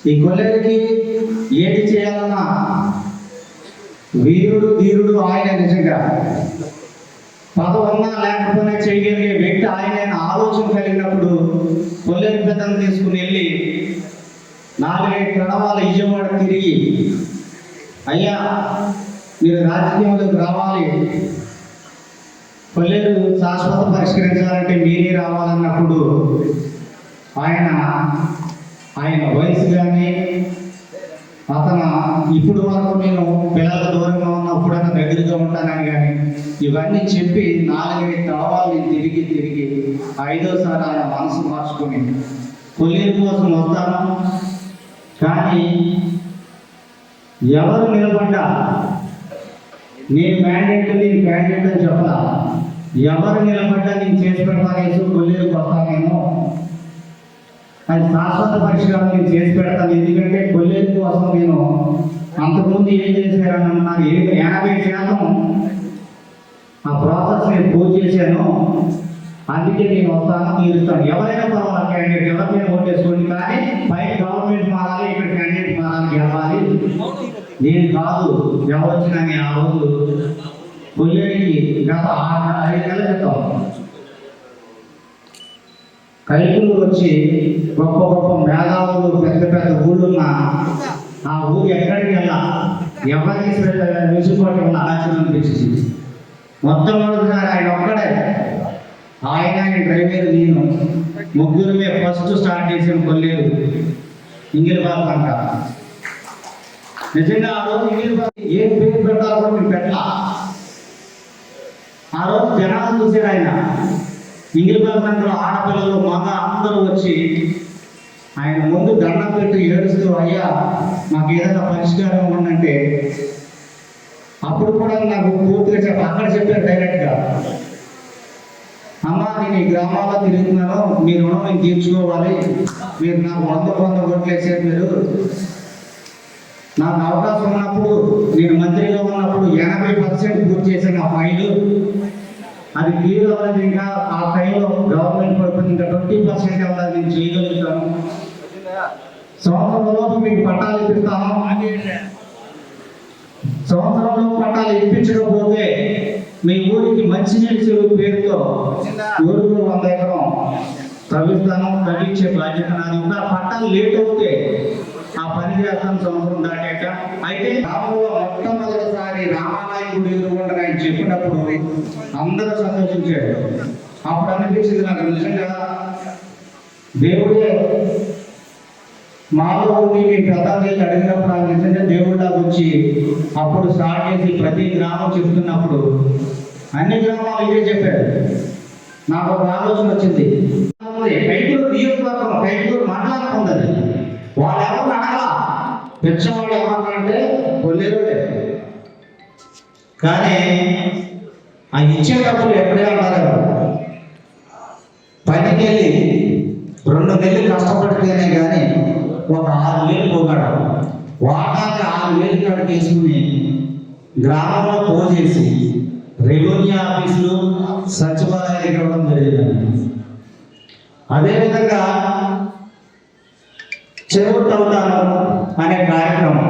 ఈ కొల్లేరుకి ఏది చేయాలన్నా వీరుడు ధీరుడు ఆయన. నిజంగా పదవున్నా లేకపోయినా చేయగలిగే వ్యక్తి ఆయన. ఆలోచన కలిగినప్పుడు కొల్లేరు పెద్దను తీసుకుని వెళ్ళి 4-5 ప్రణవాలు విజయవాడ తిరిగి, అయ్యా మీరు రాజకీయంలోకి రావాలి, కొల్లేరు శాశ్వత పరిష్కరించాలంటే మీరే రావాలన్నప్పుడు ఆయన వయసు కానీ అతను ఇప్పుడు వరకు నేను పిల్లల దూరంగా ఉన్నప్పుడైనా దగ్గరగా ఉంటానని కానీ ఇవన్నీ చెప్పి 4-5 తడవాలని తిరిగి 5వసారి ఆయన మనసు మార్చుకొని కొల్లేరు కోసం వస్తాను. కానీ ఎవరు నిలబడ్డా నేను క్యాండిడేట్ అని చెప్పాల. ఎవరు నిలబడ్డా నేను చేసి పెడతాను, కొల్లేరుకి వస్తాను నేను, అది శాశ్వత పరిష్కారం నేను చేసి పెడతాను. ఎందుకంటే కొల్లేరు కోసం నేను అంతకుముందు ఏం చేశారని నాకు 80% ఆ ప్రాసెస్ నేను పూర్తి చేశాను. అందుకే నేను వస్తాను, తీరుస్తాను. ఎవరైనా పర్వాలేదు, క్యాండిడేట్ ఎవరికైనా ఓటేసుకోండి, కానీ పై గవర్నమెంట్ మారాలి, ఇక్కడ క్యాండిడేట్ మారాలి, గెలవాలి. నేను కాదు ఎవరు వచ్చినా ఆ రోజు కొల్లేరుకి గత 5 నెలల క్రితం కైకులు వచ్చి గొప్ప మేధావులు పెద్ద ఊళ్ళున్న ఆ ఊరు ఎక్కడికి వెళ్ళా ఎవరికి విసుకోవటం ఆలోచన అనిపించింది. మొట్టమొదటిసారి ఆయన ఒక్కడే, ఆయన డ్రైవర్ నేను ముగ్గురమే ఫస్ట్ స్టార్ట్ చేసిన కొల్లేరు ఇంగిలిబాబు అంట. నిజంగా ఆ రోజు ఇంగిలిబాబు ఏం పేరు పెట్టాలో కూడా మేము పెట్టా. ఆ రోజు జనాలు చూసారు ఆయన. ఇంగిలిబాబు అంటే ఆడపిల్లలు మగ అందరూ వచ్చి ఆయన ముందు దండం పెట్టి ఏడుస్తూ, అయ్యా మాకు ఏదైనా పరిష్కారం ఉందంటే అప్పుడు కూడా నాకు పూర్తిగా అక్కడ చెప్పారు డైరెక్ట్గా, అమ్మ నేను ఈ గ్రామాల్లో తిరుగుతున్నాను, మీ రుణం నేను తీర్చుకోవాలి, మీరు నాకు 100 ఓట్లు వేసారు, మీరు నాకు అవకాశం ఉన్నప్పుడు నేను మంత్రిగా ఉన్నప్పుడు 80% పూర్తి చేశాను ఆ ఫైలు, అది క్లియర్ అవ్వలేదు. ఇంకా ఆ టైంలో గవర్నమెంట్ పడిపోయింది, ఇంకా 20% అవ్వలేదు, నేను చేయగలుగుతాను, సంవత్సరంలోపు మీకు పట్టాలు ఇప్పిస్తాను. సంవత్సరంలో పట్టాలు ఇప్పించకపోతే మీ ఊరికి మంచినీళ్ళ చెరువు పేరుతో ఊరికి 100 ఎకరం తవ్విస్తాను, తగ్గించే బాధ్యత నాది. ఇంకా పట్టాలు లేట్ అవుతే ఆ పని చేస్తాను సంవత్సరం దాటాక. అయితే గ్రామంలో మొట్టమొదటిసారి రామానాయకుడు ఎదురుకుండా ఆయన చెప్పినప్పుడు అందరూ సంతోషించాడు. అప్పుడు అనిపించింది నాకు, నిజంగా దేవుడే మాలో మీ పెద్దలు అడిగినప్పుడు ఆ నిజంగా దేవుళ్ళకి వచ్చి అప్పుడు స్టార్ట్ చేసి ప్రతి గ్రామం చెప్తున్నప్పుడు అన్ని గ్రామాలు ఇదే చెప్పాడు. నాకు ఒక ఆలోచన వచ్చింది, కైకూరు నియోజకవర్గం, కైకూరు మండలానికి ఉంది. వాళ్ళు ఎవరు అడగలా, పెంచేవాళ్ళు ఎవరంటే కొల్లేరుడే. కానీ ఆ ఇచ్చేటప్పుడు ఎప్పుడే అన్నారు, పనికి వెళ్ళి 2 నెలలు కష్టపడితేనే కానీ ఒక 6,000 పోగాడు. వాటాకి 6,000 కాడికి వేసుకుని గ్రామంలో పోజేసి రెవెన్యూ ఆఫీసులు సచివాలయానికి ఇవ్వడం జరిగింది. అదేవిధంగా చెరువు తవ్వుతాను అనే కార్యక్రమం.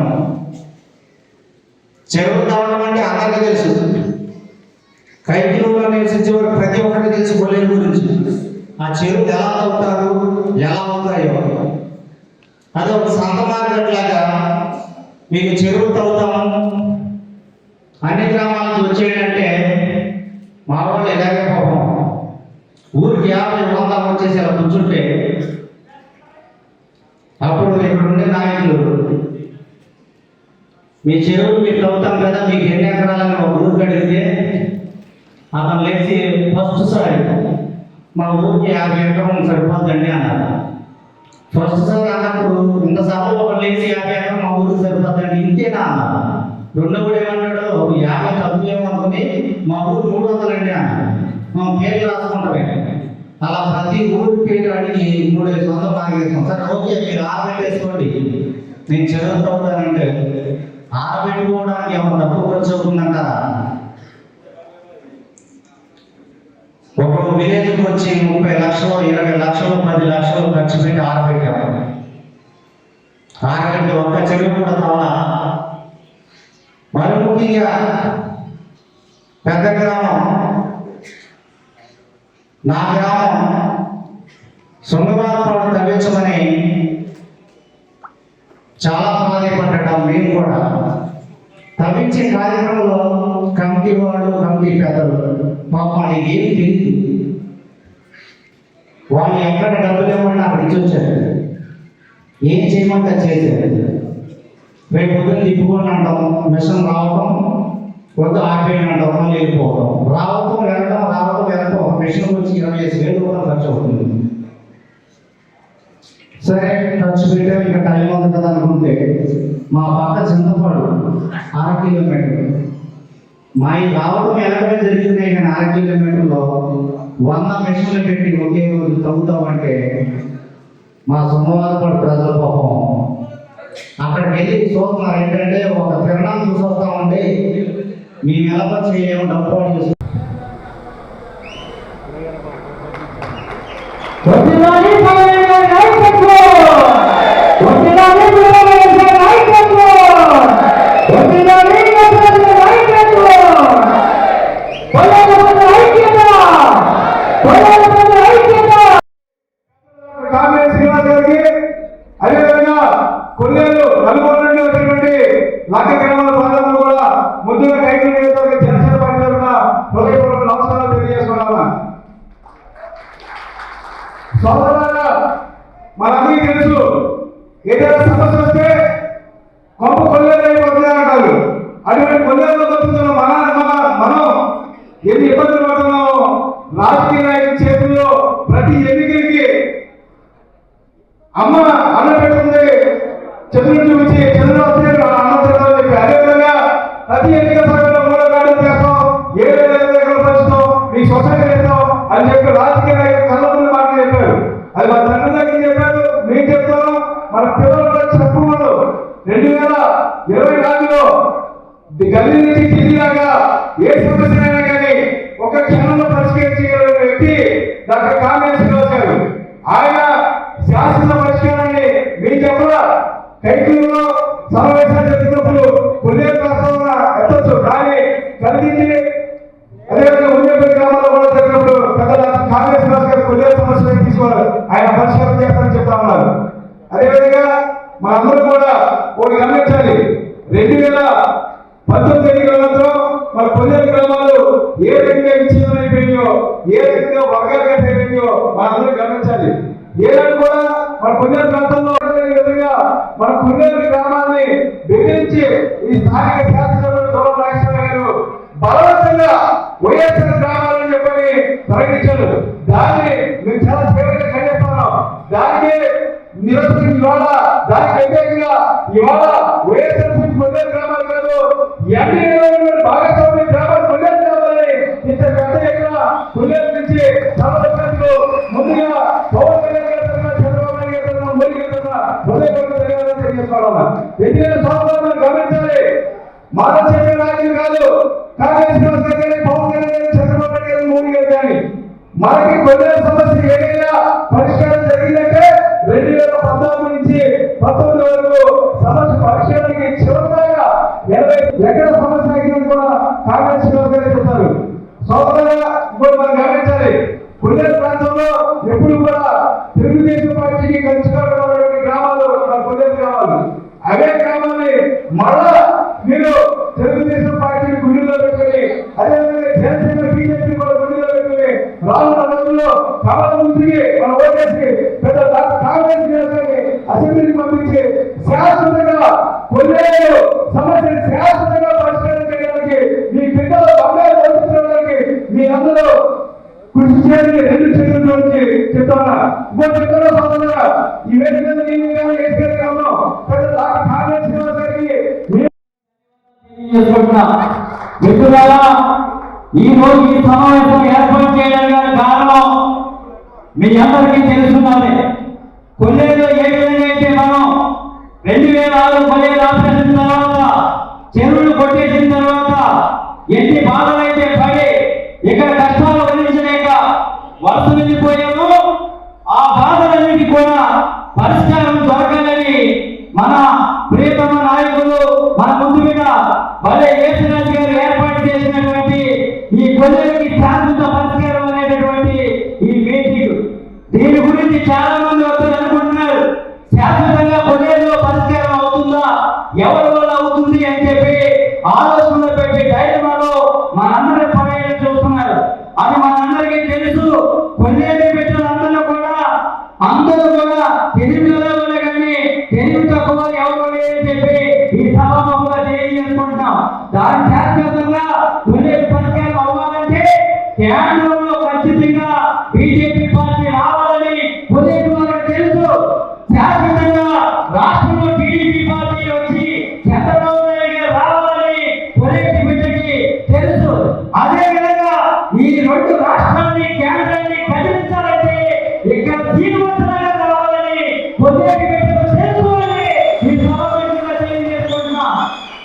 చెరువు తవ్వడం అంటే అందరికీ తెలుసు, కైకిలూరులో నివసించే ప్రతి ఒక్కరికి తెలుసు కొల్లేరు గురించి. ఆ చెరువు ఎలా తవ్వుతారు, ఎలా అవుతాయో అది ఒక సంత మార్కెట్ లాగా మీకు చెరువు తవ్వుతాము అన్ని గ్రామాలకు వచ్చేయంటే మా వాళ్ళు ఇలాగే పాపం ఊరికి 50-100 వచ్చేసి అలా కూర్చుంటే అప్పుడు ఇక్కడ ఉండే నాయకులు, మీ చెరువు మీరు తవ్వుతాం కదా, మీకు ఎన్ని ఎకరాలని ఒక ఊరికి అడిగితే అతను లేచి ఫస్ట్ సారి మా ఊరికి 50 ఎకరం సరిపోద్దండి అన్నారు. ఫస్ట్ సారి అన్నప్పుడు ఇంతసార్లు ఒక లేచి 50 ఎకరం మా ఊరికి సరిపోద్దండి, ఇంతేనా అన్నారు. రెండో కూడా ఏమన్నాడు, 50 తగ్గులేమనుకుని మా ఊరు 300 అండి అన్నారు. మా పేర్లు రాసుకుంటామే. అలా ప్రతి ఊరి పేరు అడిగి 300 నాగేసాం. సరే ఓకే, మీరు ఆరబెట్టేసుకోండి, నేను చెరువు తవ్వుతానంటే ఆరబెట్టుకోవడానికి ఏమో డబ్బు ఖర్చు అవుతుందంటారా? ఒక విలేజ్కి వచ్చి 30 లక్షలు 20 లక్షలు 10 లక్షలు ఖర్చు పెట్టి ఆరబెట్టాము. ఆఖరికి ఒక్క చెరువు కూడా కావాలా. మరి ముఖ్యంగా పెద్ద గ్రామం నా గ్రామం శృంగవారపాడు తవ్వించమని చాలా ప్రాధాన్యపడ్డాం. మేము కూడా తవ్వించే కార్యక్రమంలో కమిటీ వాళ్ళు కమిటీ పెద్దలు పాపానికి ఏం తెలియదు. వాళ్ళు ఎక్కడ డబ్బులు ఇవ్వమని అక్కడ ఇచ్చి వచ్చారు. ఏం చేయమంటే చేశారు. రేపు పొద్దున్న తిప్పుకొని అంటాం, మిషన్ రావటం వద్దు ఆపేయని అంటాం, మళ్ళీ వెళ్ళిపోవడం, రావటం వెళ్ళటం ఒక మిషన్ వచ్చి 25,000 రూపాయలు ఖర్చు అవుతుంది. సరే ఖర్చు పెట్టాం, ఇంకా టైం ఉంది కదా అనుకుంటే మా పక్క చింతపాడు 6 కిలోమీటర్లు. మా ఈ రావడం ఎలాగైనా జరుగుతున్నాయి, కానీ 6 కిలోమీటర్లో 100 మిషన్లు పెట్టి ఒకే రోజు తవ్వుతామంటే మా శృంగవారపాడు ప్రజల పాపం అక్కడికి వెళ్ళి చూస్తున్నారు. ఏంటంటే ఒక తిరణాలు చూసి వస్తామండి, మేము ఎలా చేయలేము, డబ్బు చూసి అదేవిధంగా కొల్లేరు నలుగురు నుండి వచ్చినటువంటి లక్క గ్రామాల ప్రజలను కూడా ముందుగా కైకి జనసేన పార్టీ తరఫున హృదయపూర్వక నమస్కారాలు తెలియజేసుకున్నాము. సోదరులారా, మనందరికీ తెలుసు, ఏదైనా సమస్య వస్తే కొంప కొల్లేరు అయిపోతుంది అంటారు. అటువంటి కొల్లేరులో బతుకుతున్న మనం ఎన్ని ఇబ్బందులు పడుతున్నామో రాజకీయ నాయకుల చేతుల్లో ప్రతి ఎన్నికలకి అమ్మ అన్న పెడుతుంది, చంద్రుడు చూపించి చంద్రుడు వస్తే అన్నం తింటామని చెప్పి, అదేవిధంగా ప్రతి ఎన్నికల సమయంలో 3 కార్డులు చేస్తాం, 7 ఎకరాలు పంచుతాం, మీకు సొసైటీ చేస్తాం అని చెప్పి రాజకీయ నాయకులు కళ్ళబుల్లి మాటలు చెప్పారు. అది మన తండ్రి దగ్గర చెప్పారు, మీకు చెప్తాను, మన పిల్లలు కూడా చెప్పకూడదు. 2024లో గల్లీ నుంచి ఢిల్లీ దాకా ఏ సమస్యనైనా కానీ ఒక క్షణంలో పరిష్కరించగలిగిన వ్యక్తి డాక్టర్ కామినేని శ్రీనివాస్ గారు. ఆయన శాసన పరిష్కారాన్ని మీ చెప్పగా కైకూరులో సమావేశాలు జరుగుతున్నప్పుడు కొల్లేరు రాష్ట్రంలో ఎత్తొచ్చు, కానీ కలిగింది. అదేవిధంగా ఉండేపల్లి గ్రామాల్లో కూడా జరిగినప్పుడు పెద్ద కాంగ్రెస్ గారు కొల్లేరు సమస్యలు తీసుకోవాలి, ఆయన పరిష్కారం చేస్తారని చెప్తా ఉన్నారు. అదేవిధంగా మనందరూ కూడా ఒకటి గమనించాలి, 2019 ఎన్నికల మన కొల్లేరు గ్రామాలు ఏ రకంగా విచ్ఛిన్నం అయిపోయినాయో, ఏ రకంగా వర్గాలుగా అయిపోయినాయో మనందరూ గమనించాలి. ఏనాడు కూడా మన కొల్లేరు ప్రాంతంలో విధంగా మన కొల్లేరు గ్రామాన్ని బెదిరించి ఈ స్థానిక శాసనసభ్యులు గౌరవ నాగేశ్వరరావు గారు బలవంతంగా వైఎస్ఆర్ గ్రామాలని చెప్పని ప్రకటించారు. దాన్ని మేము చాలా తీవ్రంగా ఖండిస్తున్నాం. దానికి నిరసన ఇవాళ, దానికి వ్యతిరేకంగా ఇవాళ వైఎస్ఆర్ కొల్లేరు గ్రామాలు కాదు, ఎన్డీఏలో భాగస్వామ్య గ్రామాలు కొల్లేరు గ్రామాలని ఇంత పెద్ద ఎక్కడ కొల్లేరు నుంచి సర్వసభ్యులు ముందుగా పవన్ కళ్యాణ్ గారు చంద్రబాబు నాయుడు గారు మోడీ గారు తెలియజేసుకోవాలి. ఎన్నికల సోదరులను గమనించాలి, మానవ నాయకులు కాదు కాంగ్రెస్ కానీ పవన్ కళ్యాణ్ గారు చంద్రబాబు నాయుడు గారు మోడీ గారు కానీ మనకి కొల్లేరు సమస్య ఏదైనా పరిష్కారం జరిగిందంటే 2014 నుంచి 19 వరకు సమస్య పరిష్కారానికి చివరిగా 80 ఎక్కడ సమస్య జరిగిందని కూడా కాంగ్రెస్ గారు చెప్తారు. సోదరులుగా ఇప్పుడు మనం గమనించాలి, కొల్లేరు ప్రాంతంలో ఎప్పుడు కూడా తెలుగుదేశం పార్టీకి కలిసినటువంటి గ్రామాలు మన కొల్లేరు గ్రామాలు. అవే గ్రామాన్ని మళ్ళా మీరు తెలుగుదేశం పార్టీని గుండెల్లో పెట్టుకుని, అదేవిధంగా జనసేన బీజేపీ కూడా గుండెల్లో పెట్టుకుని రానున్న రోజుల్లో కమల ముందుకి మన ఓటేసి పెద్ద కాంగ్రెస్ అసెంబ్లీకి పంపించి శాశ్వతంగా కొల్లేరు సమస్యను శాశ్వతంగా పరిష్కారం చేయడానికి మీ బిడ్డలు బంగారు భవిష్యత్తులోకి మీ అందరూ కృషి చేయాలని 2 చేతుల నుంచి చెప్తాను. ఇంకో చెప్తాను సోదరులుగా, ఈ వేదిక కాంగ్రెస్ మిత్రులారా, ఈ రోజు ఈ సమావేశం ఏర్పాటు చేయడానికి కారణం మీ అందరికీ తెలుసున్నది. కొల్లేరులో ఏ విధంగా అయితే మనం 2006 కొల్లేరు ఆపరేషన్ తర్వాత చెరువులు కొట్టేసిన తర్వాత ఎన్ని బాధలైతే పడి ఇక్కడ కష్టాలు వదిలించలేక వలస వెళ్ళిపోయాము, ఆ బాధలన్నిటి కూడా పరిష్కారం దొరకాలని మన ప్రియతమ నాయకులు మన ముందు మీద భలే యేసురాజు గారు ఏర్పాటు చేసినటువంటి ఈ కొల్లేరుకి శాశ్వత పరిష్కారం అనేటటువంటి ఈ మీటింగ్, దీని గురించి చాలా మంది వస్తారు అనుకుంటున్నారు. శాశ్వతంగా కొల్లేరులో పరిష్కారం అవుతుందా, ఎవరి వల్ల అవుతుంది అని చెప్పి ఆలోచనలో పెట్టి డైలమాలో మనందరూ పడేయాలని చూస్తున్నారు. అది మనందరికీ తెలుసు. కొల్లేరు పెట్టిన అందరూ కూడా తెలివిలో కానీ తెలివి తక్కువ ఎవరు లేదని చెప్పి ఈ సభాముఖంగా తెలియజేసుకుంటున్నాం. దాని శాశ్వతంగా కొల్లేరు పరిష్కారం అవ్వాలంటే కేంద్రంలో ఖచ్చితంగా బీజేపీ పార్టీ రావాలని కొల్లేరు వాళ్ళకి తెలుసు. శాశ్వతంగా రాష్ట్రంలో టీడీపీ పార్టీ వచ్చి చంద్రబాబు నాయుడు గారు రావాలని కొల్లేరు బిడ్డకి తెలుసు. అదే విధంగా ఈ రెండు రాష్ట్రాన్ని కేంద్రాన్ని కదిలించాలంటే ఇక్కడ తీవ్రంగా రావాలని కొల్లేరు బిడ్డకు తెలుసు అని ఈ సభాముఖంగా తెలియజేసుకుంటున్నా.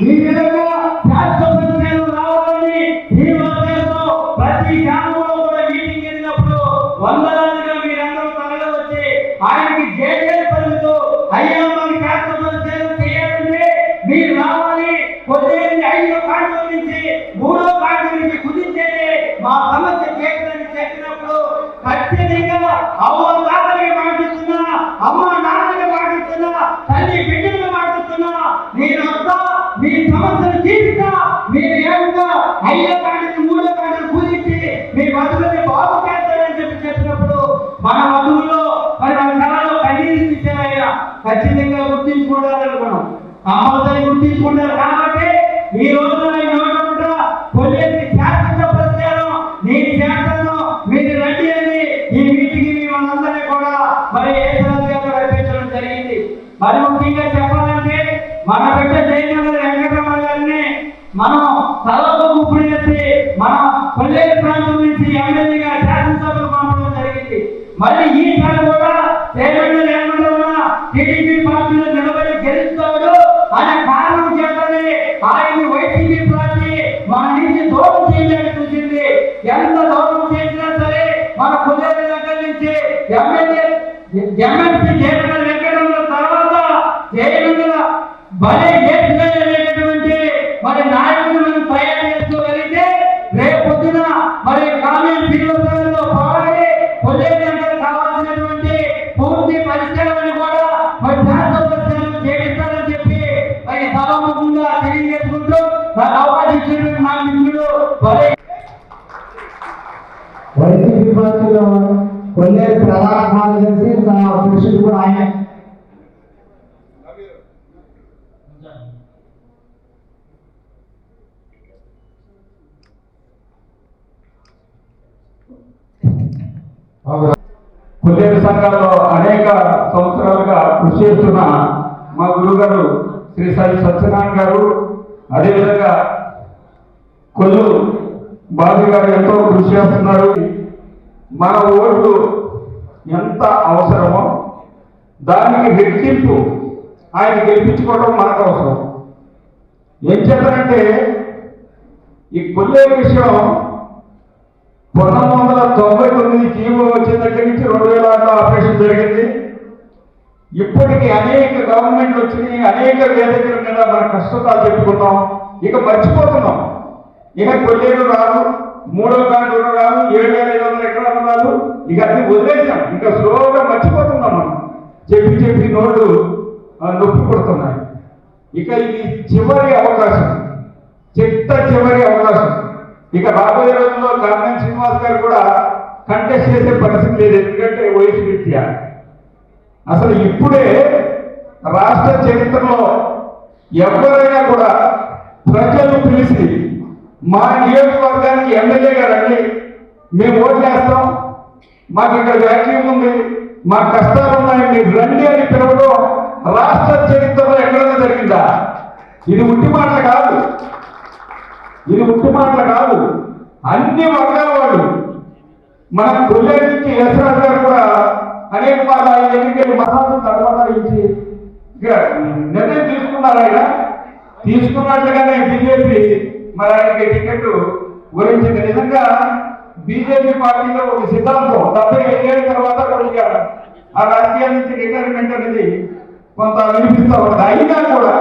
ఈ విధంగా శాశ్వతంగా రావాలని శ్రీనివాసరావుతో ప్రతి గ్రామంలో కూడా మీటింగ్ వెళ్ళినప్పుడు వందలాదిగా మీరందరూ తరలి వచ్చి ఆయనకి జేజేలు పలుకుతూ అయ్యా మాకు శాశ్వత సేవ చేయాలంటే మీరు రావాలి, కొల్లేరుని 5వ కార్డుల నుంచి 3వ కార్డు నుంచి కుదించేది మా సమస్య చేస్తుందని చెప్పినప్పుడు ఖచ్చితంగా అవ్వ తాతలకి మాటిస్తున్నా, అమ్మ నాన్నకి మాటిస్తున్నా, తల్లి బిడ్డలకు మాటిస్తున్నా, నేను వస్తా మీ సమస్యను తీర్చుతా, మీరు ఏమన్నా 5వ కార్డు నుంచి 3వ కార్డు కుదించి మీ బతుకుని బాగు చేస్తారని చెప్పినప్పుడు మన వధువులో మరి మన కళలో కన్నీరు తీసేవాయన ఖచ్చితంగా గుర్తించుకోవాలనుకున్నాం. కంపల్సరీ గుర్తించుకుంటారు. కాబట్టి ఈ రోజున కొల్లేరు శాశ్వత పరిష్కారం నేను చేస్తాను, మీరు రండి అని ఈ మీటింగ్ మనందరినీ కూడా మరి ఏసరాజుగా రప్పించడం జరిగింది. మరి ముఖ్యంగా చెప్పాలంటే మన బిడ్డ జయనగర వెంకటరమణ గారిని మనం తలకు గుప్పుడు చేసి మన కొల్లేరు ప్రాంతం నుంచి ఎమ్మెల్యేగా శాసనసభకు పంపడం జరిగింది. మళ్ళీ ఈసారి కూడా జయనగర ఎమ్మెల్యేగా టీడీపీ పార్టీలో నిలబడి గెలుస్తాడు అనే కారణం చేతనే ఆయన వైసీపీ పార్టీ మన నుంచి దూరం చేయాలని చూసింది. ఎంత దూరం చేసినా సరే మన కొల్లేరు దగ్గర నుంచి ఎమ్మెల్సీ జయనగర వెంకటరమణ తర్వాత జయనగర భలే అనేటువంటి మరి నాయకులు మనం తయారు చేసుకోగలిగితే రేపొద్దున మరి కాలేజీ శ్రీనివాసరావులో పోరాడి కొల్లేరు దగ్గర కావాల్సినటువంటి పూర్తి పరిష్కారాన్ని కూడా మరి శాశ్వత చేయిస్తారని చెప్పి మరి సభాముఖంగా తెలియజేసుకుంటూ నాకు అవకాశం ఇచ్చినటువంటి నా మిత్రుడు వైసీపీ పార్టీలో కొల్లేరు ప్రధాన కార్యదర్శి పురుషుడు కూడా ఆయన. కొల్లేరు సంఘాల్లో అనేక సంవత్సరాలుగా కృషి చేస్తున్న మా గురుగారు శ్రీ సాయి సత్యనారాయణ గారు, అదేవిధంగా కొల్లు బాబు గారు ఎంతో కృషి చేస్తున్నారు. మన ఓట్లు ఎంత అవసరమో దానికి రెట్టింపు ఆయన గెలిపించుకోవడం మనకు అవసరం. ఏం చేస్తారంటే ఈ కొల్లేరు విషయం 1999 జీవో వచ్చిన దగ్గర నుంచి 2006లో ఆపరేషన్ జరిగింది. ఇప్పటికీ అనేక గవర్నమెంట్లు వచ్చినాయి, అనేక వేదికల మీద మన కష్టతాలు చెప్పుకున్నాం. ఇక మర్చిపోతున్నాం. ఇక కొల్లేరు రాదు, 3వ కార్డు రాదు, 7,500 ఎకరాలు రాదు, ఇక అన్ని వదిలేసాం. ఇంకా స్లోగా మర్చిపోతున్నాం. మనం చెప్పి నోళ్ళు నొప్పి కొడుతున్నాయి. ఇక ఇది చివరి అవకాశం, చివరి అవకాశం. ఇక రాబోయే రోజుల్లో కామినేని శ్రీనివాస్ గారు కూడా కంటెస్ట్ చేసే పరిస్థితి లేదు. ఎందుకంటే వయసు రీత్యా అసలు ఇప్పుడే రాష్ట్ర చరిత్రలో ఎవరైనా కూడా ప్రజలు పిలిచి మా నియోజకవర్గానికి ఎమ్మెల్యేగా రండి, మేము ఓట్లు వేస్తాం, మాకు ఇక్కడ వ్యాక్యూమ్ ఉంది, మా కష్టాలు ఉన్నాయి, మీరు రండి అని పిలవడం రాష్ట్ర చరిత్రలో ఎక్కడైనా జరిగిందా? ఇది ఉట్టి మాటలు కాదు, ఇది ఉట్టి మాటలు కాదు. అన్ని వర్గాల వాళ్ళు మన కొల్లేరు నుంచి యశ్వరాజ్ గారు కూడా అనేక మార్లు ఆయన దగ్గరికి మసాలను తడబడించి ఇక్కడ నిర్ణయం తీసుకున్నారు. ఆయన తీసుకున్నట్లుగానే బీజేపీ మరి ఆయనకి టికెట్ గురించింది. నిజంగా బీజేపీ పార్టీలో ఒక సిద్ధాంతం 75 ఏళ్ళ తర్వాత కొద్దిగా ఆ రాజకీయాల నుంచి రిటైర్మెంట్ అనేది కొంత వినిపిస్తూ ఉంది. అయినా కూడా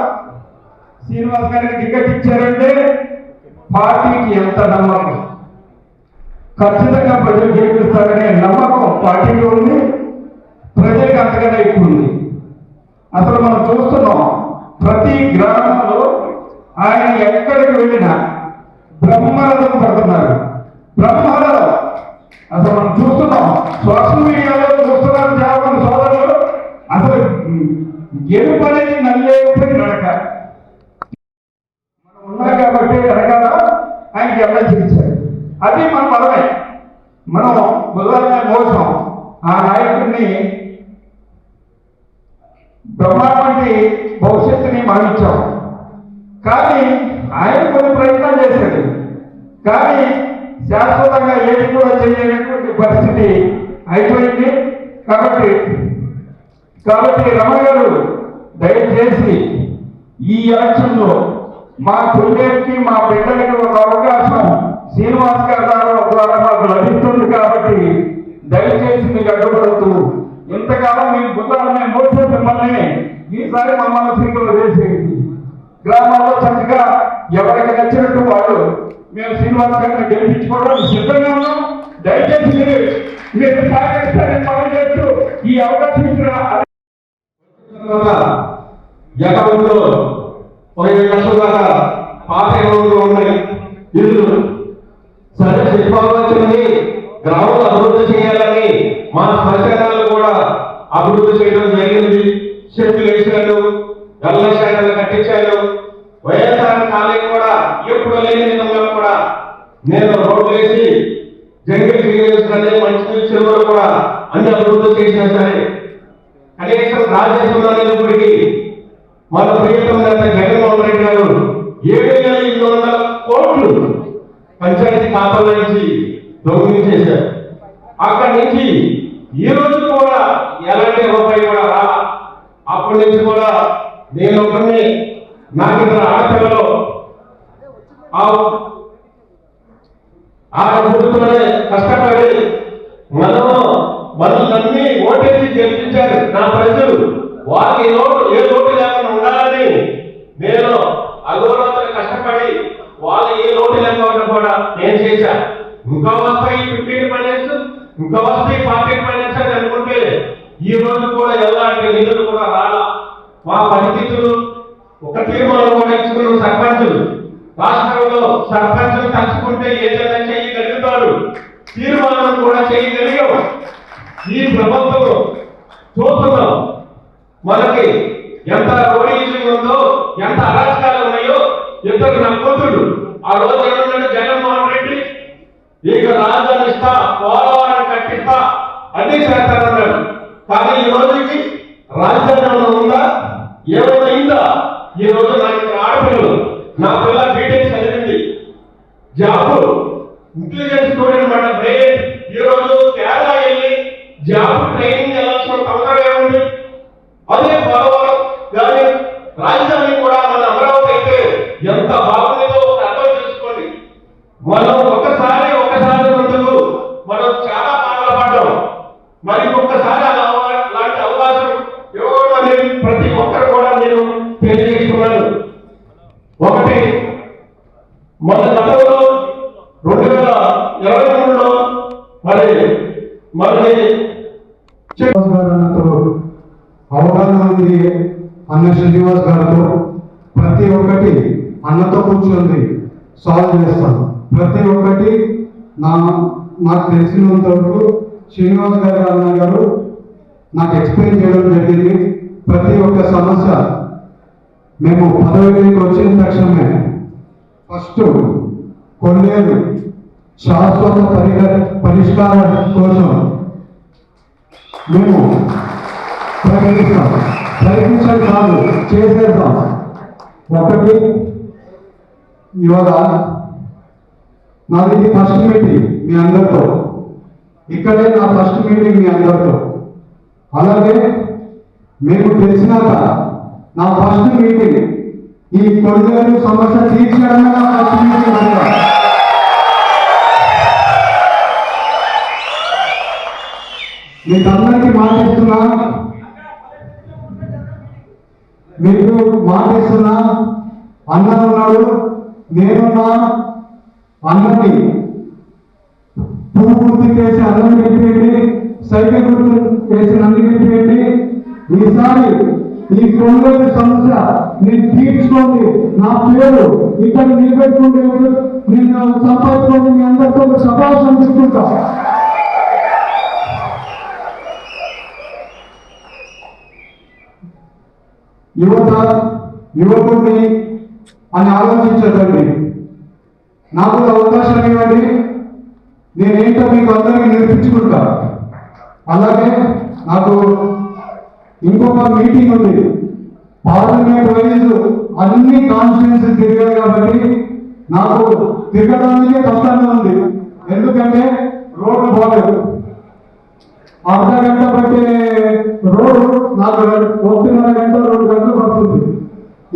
శ్రీనివాస్ గారికి టికెట్ ఇచ్చారంటే పార్టీకి ఎంత నమ్మకం, ఖచ్చితంగా ప్రజలు గెలిపిస్తారనే నమ్మకం పార్టీకి ఉంది, ప్రజలకు అంతకన్నా ఎక్కువ ఉంది. అసలు మనం చూస్తున్నాం ప్రతి గ్రామంలో ఆయన ఎక్కడికి వెళ్ళినా బ్రహ్మరథం పడుతున్నారు. బ్రహ్మరథం అసలు మనం చూస్తున్నాం, సోషల్ మీడియాలో చూస్తున్నారు చాలా మంది సోదరులు. అసలు గెలుపనేది నల్లేపై నడక మనం ఉన్నాం కాబట్టి నడకాల ఆయనకి ఎమ్మెల్సీ ఇచ్చారు. అది మన బలమే. మనం బుధవారం మోసం ఆ నాయకుడిని బ్రహ్మాండటి భవిష్యత్తుని మనం ఇచ్చాం. కానీ ఆయన కొన్ని ప్రయత్నాలు చేశాడు, కానీ శాశ్వతంగా ఏది కూడా చేయలేనటువంటి పరిస్థితి అయిపోయింది. కాబట్టి రమణ గారు దయచేసి ఈ ఎలక్షన్లో మా కొల్లేరుకి మా బిడ్డలకి ఒక అవకాశం శ్రీనివాస్ గారి ద్వారా మాకు లభిస్తుంది. కాబట్టి దయచేసి మీకు అడ్డుపడుతూ ఇంతకాలం మేము బుద్ధాలనే మోసే మిమ్మల్ని ఈసారి మమ్మల్ని స్వీకరణ చేసేది. గ్రామాల్లో చక్కగా ఎవరికి నచ్చినట్టు వాళ్ళు మేము శ్రీనివాస్ గారిని గెలిపించుకోవడానికి సిద్ధంగా ఉన్నాం. దయచేసి మీరు సహకరిస్తారని మనం చేస్తూ ఈ అవకాశం ఇచ్చిన ఎకరంలో 17 లక్షల దాకా పాత ఎకరంలో ఉన్నాయి ఇల్లు. సరే చెప్పవచ్చుని గ్రామాలు అభివృద్ధి చేయాలని మా శ్మశానాలు కూడా అభివృద్ధి చేయడం జరిగింది. చెట్లు వేసాడు, గల్ల శాఖలు కట్టించాడు. వైఎస్ఆర్ కాలేజ్ కూడా ఎప్పుడు లేని విధంగా కూడా నేను రోడ్లు వేసి జంగిల్ క్లియర్ మంచి చెరువులు కూడా అన్ని అభివృద్ధి చేసినా సరే కనీసం రాజేశ్వరికి మన ప్రియతమ నేత జగన్మోహన్ రెడ్డి గారు 7,800 కోట్లు పంచాయతీ ఖాతాల నుంచి దొంగిలించేశారు. అక్కడి నుంచి ఈ రోజు కూడా ఎలాంటి రూపాయి కూడా రాలా. అప్పటి నుంచి కూడా నేను ఒకరిని నాకు ఇద్దరు ఆడపిల్లలు ఆ ప్రభుత్వంలోనే కష్టపడి మనల్ని ఓటేసి గెలిపించారు నా ప్రజలు. వారికి ఏ లోటు లేకుండా ఉండాలని నేను అగోరాత్రులు కష్టపడి వాళ్ళు ఏ లోటు లేకుండా కూడా నేను చేశాను. ఇంకా వస్తాయి 15 ఫైనాన్స్, ఇంకా వస్తాయి 40 ఫైనాన్స్ అని అనుకుంటే ఈ రోజు కూడా ఎలాంటి నిధులు కూడా రాలా. మా పరిస్థితులు ఒక తీర్మానం కూడా ఇచ్చుకున్న సర్పంచులు రాష్ట్రంలో సర్పంచులు తలుచుకుంటే ఏదైనా చేయగలుగుతారు, తీర్మానం కూడా చేయగలిగాం. ఈ ప్రభుత్వం చూస్తున్నాం మనకి ఎంత రోడీజింగ్ ఉందో, ఎంత అరాచకాలు ఉన్నాయో. ఇద్దరు నా కూతుడు ఆ రోజు ఏమన్నాడు జగన్మోహన్ రెడ్డి, ఇక రాజధాని ఇస్తా, పోలవరం కట్టిస్తా, అన్ని చేస్తానన్నాడు. కానీ ఈ రోజుకి రాజధాని ఉందా, ఏమైనా అయిందా? ఈ రోజు నాకు ఆడపిల్లలు, నా పిల్ల బీటెక్ చదివింది, జాబ్ ఇంటెలిజెన్స్ స్టూడెంట్ మాట బ్రెయిన్. ఈ రోజు కేరళ వెళ్ళి జాబ్ ట్రైనింగ్ వెళ్ళాల్సిన అవసరం ఏముంది? అదే పోలవరం కానీ రాజధాని కూడా మన అమరావతి అయితే ఎంత బాగుందో అర్థం చేసుకోండి. మనం ఒకసారి ముందుకు మనం చాలా బాధలు పడ్డాం. మరి ఒక్కసారి అలాంటి అవకాశం ఇవ్వడం అనేది ప్రతి ఒక్కరు కూడా నేను తెలియజేస్తున్నాను. ఒకటి మన గతంలో 2023లో మరి అవగాహన ఉంది అన్న శ్రీనివాస్ గారితో. ప్రతి ఒక్కటి అన్నతో కూర్చొని సాల్వ్ చేస్తాను. ప్రతి ఒక్కటి నాకు తెలిసినంత వరకు శ్రీనివాస్ గారు అన్న గారు నాకు ఎక్స్ప్లెయిన్ చేయడం జరిగింది. ప్రతి ఒక్క సమస్య మేము పదవికి వచ్చిన తక్షణమే ఫస్ట్ కొల్లేరు శాశ్వత పరిష్కారం కోసం మేము ప్రయత్నించాలి కాదు, చేసేద్దాం. ఒకటి ఇవాళ నాది ఫస్ట్ మీటింగ్ మీ అందరితో, ఇక్కడే నా ఫస్ట్ మీటింగ్ మీ అందరితో. అలాగే మీకు తెలిసినాక నా ఫస్ట్ మీటింగ్ ఈ కొల్లేరు సమస్య తీర్చడమే నా ఫస్ట్ మీటింగ్ అంట. మీకందరికీ మాటిస్తున్నా, మీకు మాటిస్తున్నా అన్న ఉన్నాడు, నేనున్నా. అన్నని పువ్వు గుర్తు చేసి అన్నం గెలిపేయండి, సైకిల్ గుర్తు చేసి నన్ను గెలిపేయండి. ఈసారి ఈ కొనుగోలు సమస్య నేను తీర్చుకోండి, నా పేరు ఇక్కడ నిలబెట్టుకుంటే నేను సంపాదించుకోండి, మీ అందరితో ఒక సభాషణ తీసుకుంటా. యువకుడిని అని ఆలోచించదండి. నాకు అవకాశం ఇవ్వండి, నేనేంటో మీకు అందరికీ నేర్పించుకుంటా. అలాగే నాకు ఇంకొక మీటింగ్ ఉంది, పార్లమెంట్ వైజ్ అన్ని కాన్స్టిట్యున్సీ తిరిగారు కాబట్టి నాకు తిరగడానికే కష్టంగా ఉంది. ఎందుకంటే రోడ్లు బాగలేదు. అర్ధ గంట పట్టే రోడ్డు నాకు 1.5 గంట 2 గంటలు పడుతుంది.